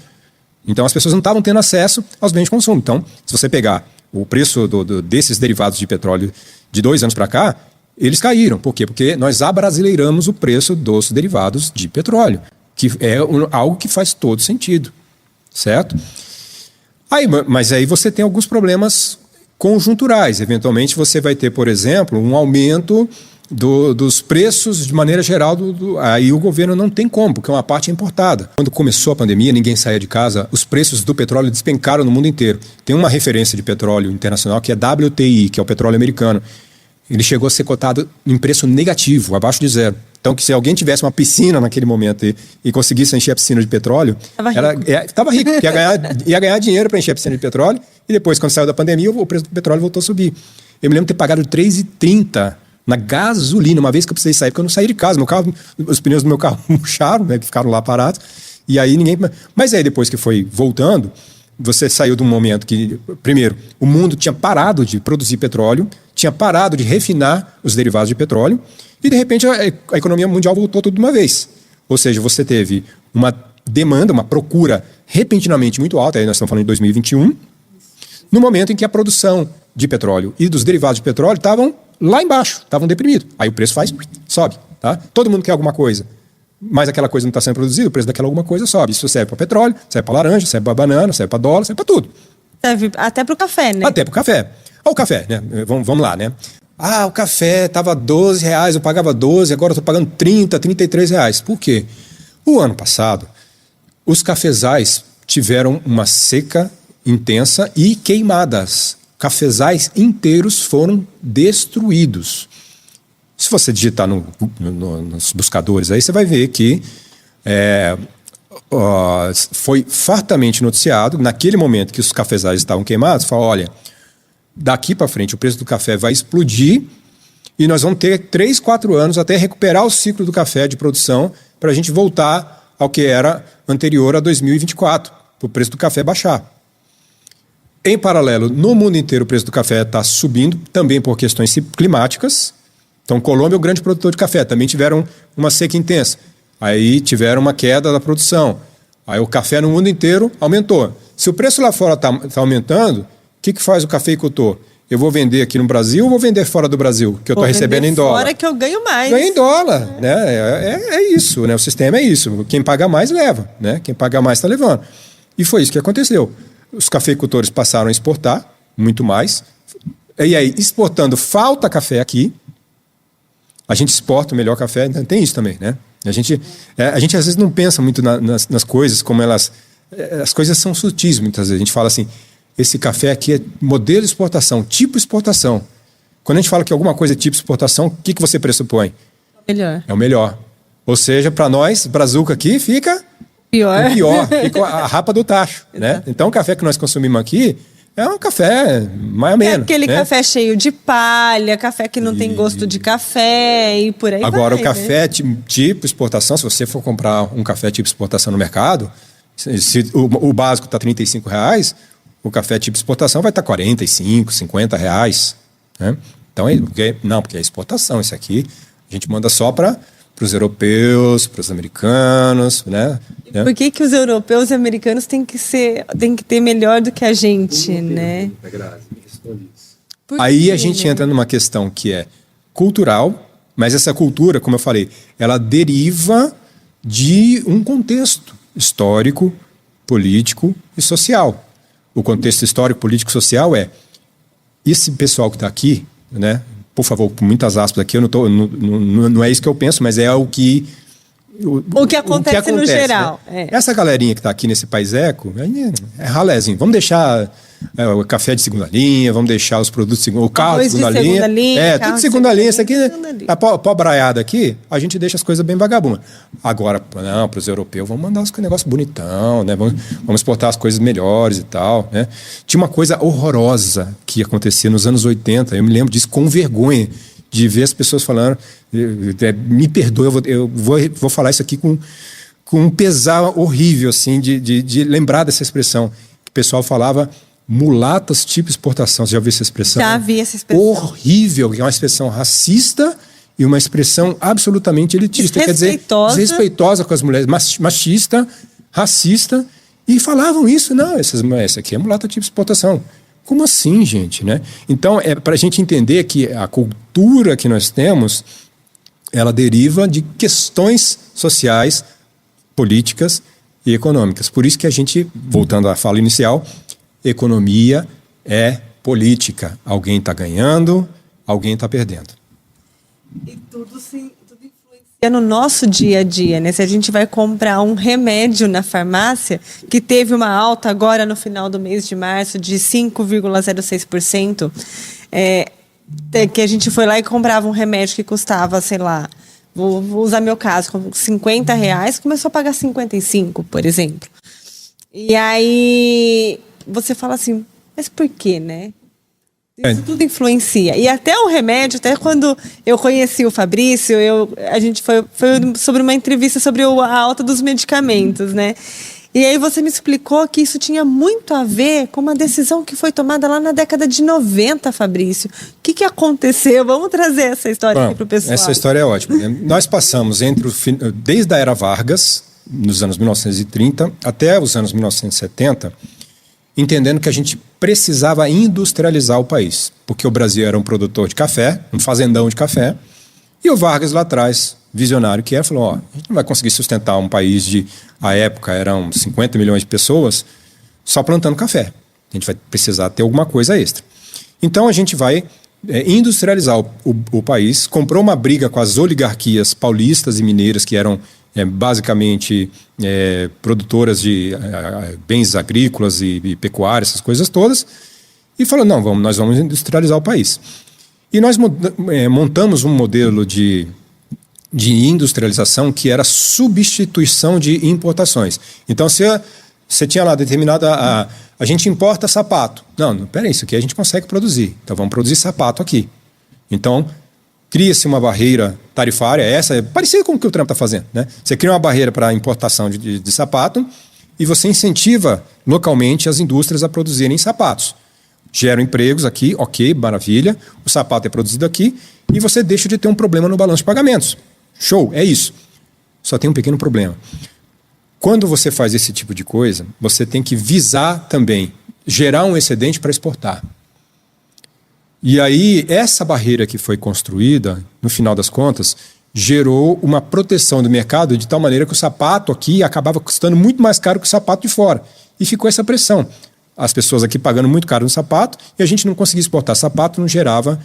Então as pessoas não estavam tendo acesso aos bens de consumo. Então, se você pegar o preço desses derivados de petróleo de 2 anos para cá, eles caíram. Por quê? Porque nós abrasileiramos o preço dos derivados de petróleo, que é algo que faz todo sentido, certo? Mas aí você tem alguns problemas conjunturais. Eventualmente você vai ter, por exemplo, um aumento dos preços de maneira geral, aí o governo não tem como, porque uma parte é importada. Quando começou a pandemia, ninguém saía de casa, os preços do petróleo despencaram no mundo inteiro. Tem uma referência de petróleo internacional que é WTI, que é o petróleo americano. Ele chegou a ser cotado em preço negativo, abaixo de zero. Então, que se alguém tivesse uma piscina naquele momento e conseguisse encher a piscina de petróleo, estava rico, ia ganhar dinheiro para encher a piscina de petróleo, e depois, quando saiu da pandemia, o preço do petróleo voltou a subir. Eu me lembro de ter pagado R$3,30 na gasolina, uma vez que eu precisei sair, porque eu não saí de casa. Os pneus do meu carro murcharam, né, que ficaram lá parados, e aí ninguém... Mas aí, depois que foi voltando, você saiu de um momento que, primeiro, o mundo tinha parado de produzir petróleo, tinha parado de refinar os derivados de petróleo, e, de repente, a economia mundial voltou tudo de uma vez. Ou seja, você teve uma demanda, uma procura repentinamente muito alta, aí nós estamos falando de 2021, no momento em que a produção de petróleo e dos derivados de petróleo estavam lá embaixo, estavam deprimidos. Aí o preço sobe. Tá? Todo mundo quer alguma coisa, mas aquela coisa não está sendo produzida, o preço daquela alguma coisa sobe. Isso serve para petróleo, serve para laranja, serve para banana, serve para dólar, serve para tudo. Serve até para o café, né? Até para o café. O café, né? Vamos lá, né? O café estava R$12, eu pagava 12, agora eu estou pagando 30, R$33. Por quê? O ano passado, os cafezais tiveram uma seca intensa e queimadas. Cafezais inteiros foram destruídos. Se você digitar nos buscadores aí, você vai ver que foi fartamente noticiado, naquele momento que os cafezais estavam queimados, fala, olha, daqui para frente o preço do café vai explodir e nós vamos ter 3, 4 anos até recuperar o ciclo do café de produção para a gente voltar ao que era anterior a 2024, para o preço do café baixar. Em paralelo, no mundo inteiro o preço do café está subindo, também por questões climáticas. Então, Colômbia é o grande produtor de café, também tiveram uma seca intensa. Aí tiveram uma queda da produção. Aí o café no mundo inteiro aumentou. Se o preço lá fora está aumentando, o que faz o cafeicultor? Eu vou vender aqui no Brasil ou vou vender fora do Brasil? Que eu estou recebendo em dólar. Fora que eu ganho mais. Ganho em dólar. Né? É isso, né? O sistema é isso. Quem paga mais, leva. Né? Quem paga mais está levando. E foi isso que aconteceu. Os cafeicultores passaram a exportar muito mais. E aí, exportando, falta café aqui. A gente exporta o melhor café. Tem isso também, né? A gente às vezes não pensa muito nas coisas, como elas... As coisas são sutis, muitas vezes. A gente fala assim, esse café aqui é modelo de exportação, tipo exportação. Quando a gente fala que alguma coisa é tipo exportação, o que você pressupõe? Melhor. É o melhor. Ou seja, para nós, Brazuca aqui fica... Pior. Fica a rapa do tacho, né? Então o café que nós consumimos aqui é um café mais ou menos. Aquele né? Café cheio de palha, café que não tem gosto de café e por aí Agora, vai, o café tipo exportação, se você for comprar um café tipo exportação no mercado, se o básico está R$35, o café tipo exportação vai estar R$45, R$50. Né? Então, porque é exportação. Isso aqui a gente manda só para os europeus, para os americanos, né? Por que os europeus e americanos têm que ter melhor do que a gente, né? Aí a gente entra numa questão que é cultural, mas essa cultura, como eu falei, ela deriva de um contexto histórico, político e social. O contexto histórico, político e social é esse pessoal que está aqui, né? Por favor, com muitas aspas aqui, não é isso que eu penso, mas é o que acontece no geral. Né? Essa galerinha que está aqui nesse país eco é ralézinho. Vamos deixar o café de segunda linha, vamos deixar os produtos de segunda, o carro de segunda linha. Tudo de segunda linha. Isso aqui, a pobraiada aqui, a gente deixa as coisas bem vagabundas. Agora, não, para os europeus, vamos mandar os negócios bonitão, né? Vamos exportar as coisas melhores e tal. Né? Tinha uma coisa horrorosa que acontecia nos anos 80, eu me lembro disso com vergonha, de ver as pessoas falando, me perdoe, eu vou falar isso aqui com um pesar horrível, assim, de lembrar dessa expressão. O pessoal falava mulatas tipo exportação. Você já ouviu essa expressão? Já vi essa expressão. Horrível, que é uma expressão racista e uma expressão absolutamente elitista. Quer dizer, desrespeitosa com as mulheres, machista, racista. E falavam isso, não, essa aqui é mulata tipo exportação. Como assim, gente? Né? Então, é para a gente entender que a cultura que nós temos, ela deriva de questões sociais, políticas e econômicas. Por isso que a gente, voltando à fala inicial, economia é política. Alguém está ganhando, alguém está perdendo. E tudo influencia no nosso dia a dia, né? Se a gente vai comprar um remédio na farmácia, que teve uma alta agora no final do mês de março de 5,06%, que a gente foi lá e comprava um remédio que custava, sei lá, vou usar meu caso, com R$50, começou a pagar 55, por exemplo. E aí você fala assim, mas por quê, né? Isso tudo influencia. E até o remédio, até quando eu conheci o Fabrício, a gente foi sobre uma entrevista sobre a alta dos medicamentos, né? E aí você me explicou que isso tinha muito a ver com uma decisão que foi tomada lá na década de 90, Fabrício. O que aconteceu? Vamos trazer essa história aqui para o pessoal. Essa história é ótima. Nós passamos desde a era Vargas, nos anos 1930, até os anos 1970, entendendo que a gente precisava industrializar o país, porque o Brasil era um produtor de café, um fazendão de café, e o Vargas lá atrás, visionário que falou, a gente não vai conseguir sustentar um país à época eram 50 milhões de pessoas, só plantando café. A gente vai precisar ter alguma coisa extra. Então a gente vai industrializar o país, comprou uma briga com as oligarquias paulistas e mineiras, que eram basicamente produtoras de bens agrícolas e pecuárias, essas coisas todas, e falou, nós vamos industrializar o país. E nós montamos um modelo de industrialização que era substituição de importações. Então, você tinha lá determinada... A gente importa sapato. Não, peraí, isso aqui a gente consegue produzir. Então, vamos produzir sapato aqui. Então, cria-se uma barreira tarifária, essa é parecida com o que o Trump está fazendo, né? Você cria uma barreira para a importação de sapato e você incentiva localmente as indústrias a produzirem sapatos. Geram empregos aqui, ok, maravilha, o sapato é produzido aqui e você deixa de ter um problema no balanço de pagamentos. Show, é isso. Só tem um pequeno problema. Quando você faz esse tipo de coisa, você tem que visar também gerar um excedente para exportar. E aí, essa barreira que foi construída, no final das contas, gerou uma proteção do mercado de tal maneira que o sapato aqui acabava custando muito mais caro que o sapato de fora. E ficou essa pressão. As pessoas aqui pagando muito caro no sapato e a gente não conseguia exportar sapato, não gerava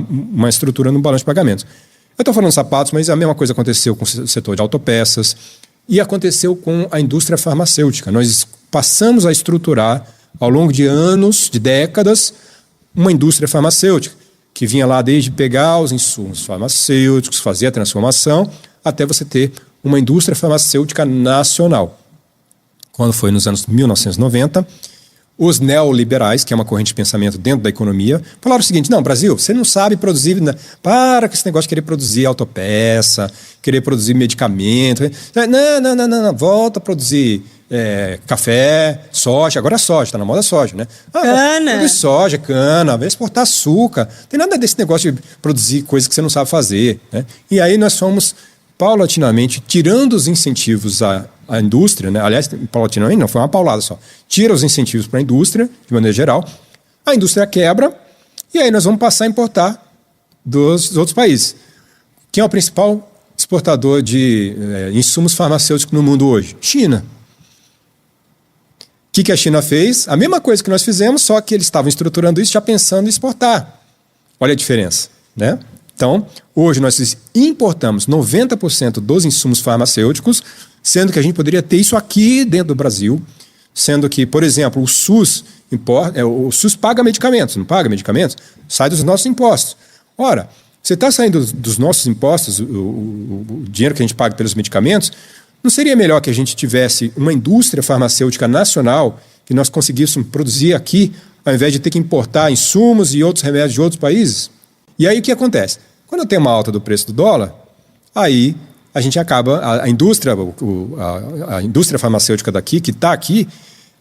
uma estrutura no balanço de pagamentos. Eu estou falando sapatos, mas a mesma coisa aconteceu com o setor de autopeças e aconteceu com a indústria farmacêutica. Nós passamos a estruturar, ao longo de anos, de décadas, uma indústria farmacêutica, que vinha lá desde pegar os insumos farmacêuticos, fazer a transformação, até você ter uma indústria farmacêutica nacional. Quando foi nos anos 1990, os neoliberais, que é uma corrente de pensamento dentro da economia, falaram o seguinte, não, Brasil, você não sabe produzir, para com esse negócio de querer produzir autopeça, querer produzir medicamento, não, volta a produzir café, soja, agora soja, está na moda soja, né? Cana. Soja, cana, vai exportar açúcar, não tem nada desse negócio de produzir coisas que você não sabe fazer, né? E aí nós fomos paulatinamente tirando os incentivos à indústria, né? Aliás, paulatinamente não, foi uma paulada só. Tira os incentivos para a indústria, de maneira geral, a indústria quebra, e aí nós vamos passar a importar dos outros países. Quem é o principal exportador de insumos farmacêuticos no mundo hoje? China. O que a China fez? A mesma coisa que nós fizemos, só que eles estavam estruturando isso já pensando em exportar. Olha a diferença, né? Então, hoje nós importamos 90% dos insumos farmacêuticos, sendo que a gente poderia ter isso aqui dentro do Brasil, sendo que, por exemplo, o SUS paga medicamentos, não paga medicamentos? Sai dos nossos impostos. Ora, você está saindo dos nossos impostos, o dinheiro que a gente paga pelos medicamentos, não seria melhor que a gente tivesse uma indústria farmacêutica nacional que nós conseguíssemos produzir aqui, ao invés de ter que importar insumos e outros remédios de outros países? E aí o que acontece? Quando tem uma alta do preço do dólar, aí a gente acaba, a indústria farmacêutica daqui, que está aqui,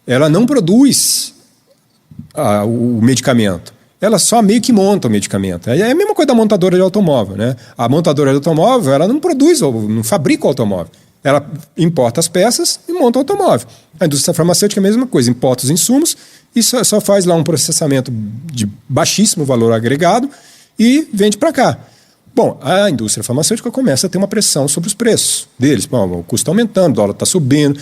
ela não produz o medicamento. Ela só meio que monta o medicamento. É a mesma coisa da montadora de automóvel, né? A montadora de automóvel, ela não produz, não fabrica o automóvel. Ela importa as peças e monta o automóvel. A indústria farmacêutica é a mesma coisa, importa os insumos e só faz lá um processamento de baixíssimo valor agregado e vende para cá. Bom, a indústria farmacêutica começa a ter uma pressão sobre os preços deles. Bom, o custo está aumentando, o dólar está subindo,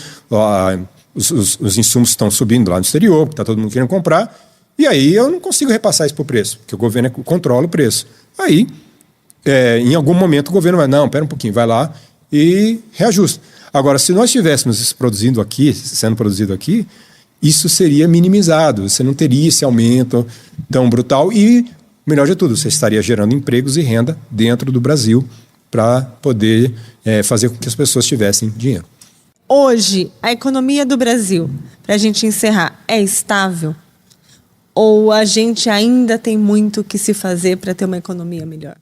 os insumos estão subindo lá no exterior, está todo mundo querendo comprar, E aí eu não consigo repassar isso para o preço, porque o governo controla o preço. Aí, em algum momento, o governo vai, não, pera um pouquinho, vai lá e reajusta. Agora, se nós estivéssemos sendo produzido aqui, isso seria minimizado, você não teria esse aumento tão brutal e, melhor de tudo, você estaria gerando empregos e renda dentro do Brasil para poder fazer com que as pessoas tivessem dinheiro. Hoje, a economia do Brasil, para a gente encerrar, é estável? Ou a gente ainda tem muito que se fazer para ter uma economia melhor?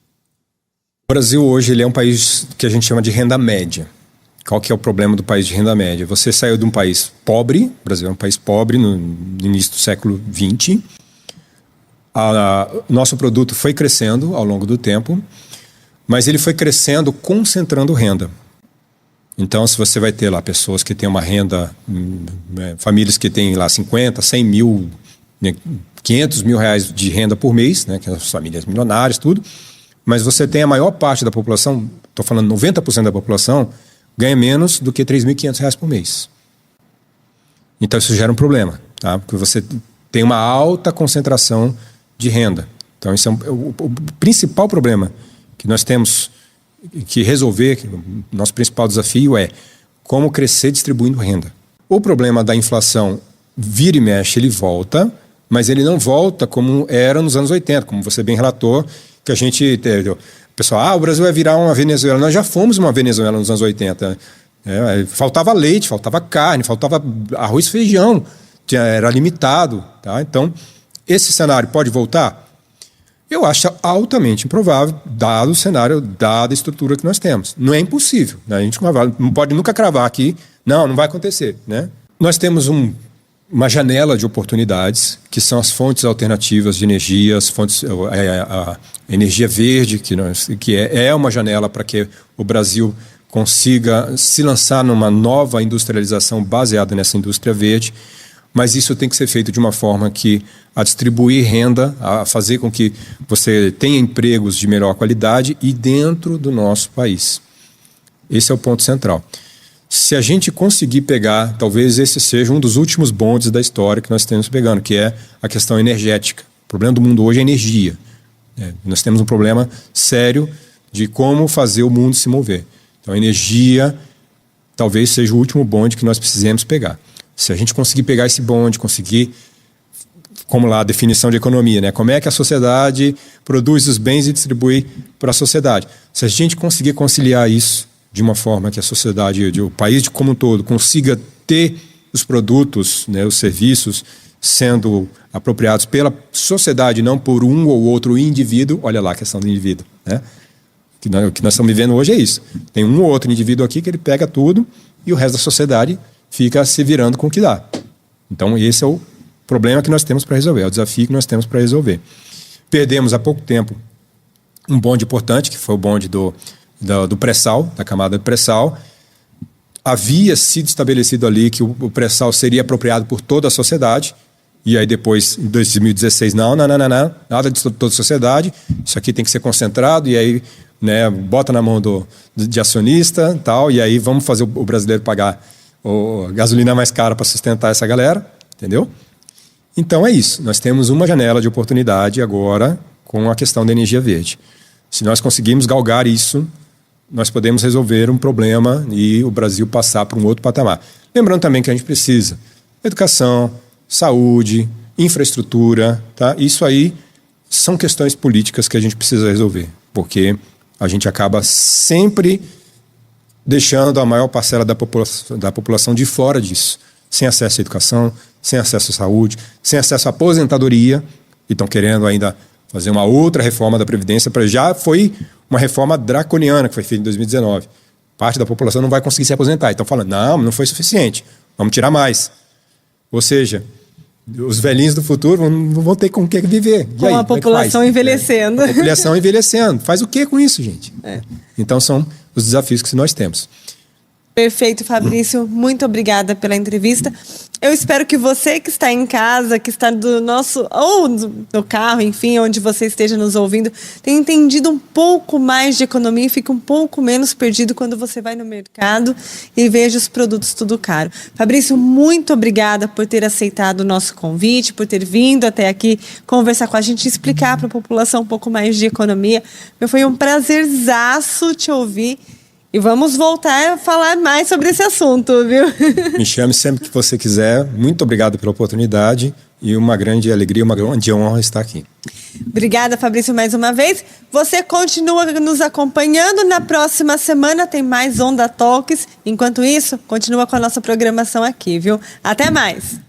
O Brasil hoje ele é um país que a gente chama de renda média. Qual que é o problema do país de renda média? Você saiu de um país pobre, o Brasil é um país pobre no início do século XX. O nosso produto foi crescendo ao longo do tempo, mas ele foi crescendo concentrando renda. Então, se você vai ter lá pessoas que têm uma renda, famílias que têm lá 50, 100 mil, 500 mil reais de renda por mês, né, que são as famílias milionárias, tudo, mas você tem a maior parte da população, estou falando 90% da população, ganha menos do que R$ 3.500 por mês. Então, isso gera um problema, tá? Porque você tem uma alta concentração de renda. Então, esse é o principal problema que nós temos que resolver, que o nosso principal desafio é como crescer distribuindo renda. O problema da inflação vira e mexe, ele volta, mas ele não volta como era nos anos 80, como você bem relatou, que a gente... Pessoal, o Brasil vai virar uma Venezuela. Nós já fomos uma Venezuela nos anos 80. Faltava leite, faltava carne, faltava arroz e feijão, era limitado. Tá? Então, esse cenário pode voltar? Eu acho altamente improvável, dado o cenário, dada a estrutura que nós temos. Não é impossível, né? A gente não pode nunca cravar aqui, não vai acontecer. Né? Nós temos uma janela de oportunidades, que são as fontes alternativas de energia, a energia verde, que é uma janela para que o Brasil consiga se lançar numa nova industrialização baseada nessa indústria verde, mas isso tem que ser feito de uma forma que a distribuir renda, a fazer com que você tenha empregos de melhor qualidade e dentro do nosso país. Esse é o ponto central. Se a gente conseguir pegar, talvez esse seja um dos últimos bondes da história que nós temos pegando, que é a questão energética. O problema do mundo hoje é energia. Nós temos um problema sério de como fazer o mundo se mover. Então, a energia talvez seja o último bonde que nós precisemos pegar. Se a gente conseguir pegar esse bonde, conseguir, como lá a definição de economia, né? Como é que a sociedade produz os bens e distribui para a sociedade. Se a gente conseguir conciliar isso de uma forma que a sociedade, o país como um todo, consiga ter os produtos, né, os serviços sendo apropriados pela sociedade, não por um ou outro indivíduo. Olha lá a questão do indivíduo. Né? O que nós estamos vivendo hoje é isso. Tem um ou outro indivíduo aqui que ele pega tudo e o resto da sociedade fica se virando com o que dá. Então, esse é o problema que nós temos para resolver, é o desafio que nós temos para resolver. Perdemos há pouco tempo um bonde importante, que foi o bonde do pré-sal, da camada de pré-sal. Havia sido estabelecido ali que o pré-sal seria apropriado por toda a sociedade, e aí depois, em 2016, nada de toda a sociedade, isso aqui tem que ser concentrado, e aí, né, bota na mão de acionista, tal, e aí vamos fazer o brasileiro pagar a gasolina mais cara para sustentar essa galera, entendeu? Então é isso, nós temos uma janela de oportunidade agora com a questão da energia verde. Se nós conseguirmos galgar isso, nós podemos resolver um problema e o Brasil passar para um outro patamar. Lembrando também que a gente precisa educação, saúde, infraestrutura, tá? Isso aí são questões políticas que a gente precisa resolver, porque a gente acaba sempre deixando a maior parcela da população de fora disso, sem acesso à educação, sem acesso à saúde, sem acesso à aposentadoria, e estão querendo ainda fazer uma outra reforma da Previdência, já foi uma reforma draconiana que foi feita em 2019. Parte da população não vai conseguir se aposentar. Então falando, não foi suficiente, vamos tirar mais. Ou seja, os velhinhos do futuro não vão ter com o que viver. E com aí, a população envelhecendo. A população envelhecendo. Faz o que com isso, gente? Então são os desafios que nós temos. Perfeito, Fabrício. Muito obrigada pela entrevista. Eu espero que você que está em casa, que está ou no carro, enfim, onde você esteja nos ouvindo, tenha entendido um pouco mais de economia e fique um pouco menos perdido quando você vai no mercado e veja os produtos tudo caro. Fabrício, muito obrigada por ter aceitado o nosso convite, por ter vindo até aqui conversar com a gente e explicar para a população um pouco mais de economia. Foi um prazerzaço te ouvir. E vamos voltar a falar mais sobre esse assunto, viu? Me chame sempre que você quiser. Muito obrigado pela oportunidade e uma grande alegria, uma grande honra estar aqui. Obrigada, Fabrício, mais uma vez. Você continua nos acompanhando. Na próxima semana tem mais Onda Talks. Enquanto isso, continua com a nossa programação aqui, viu? Até mais!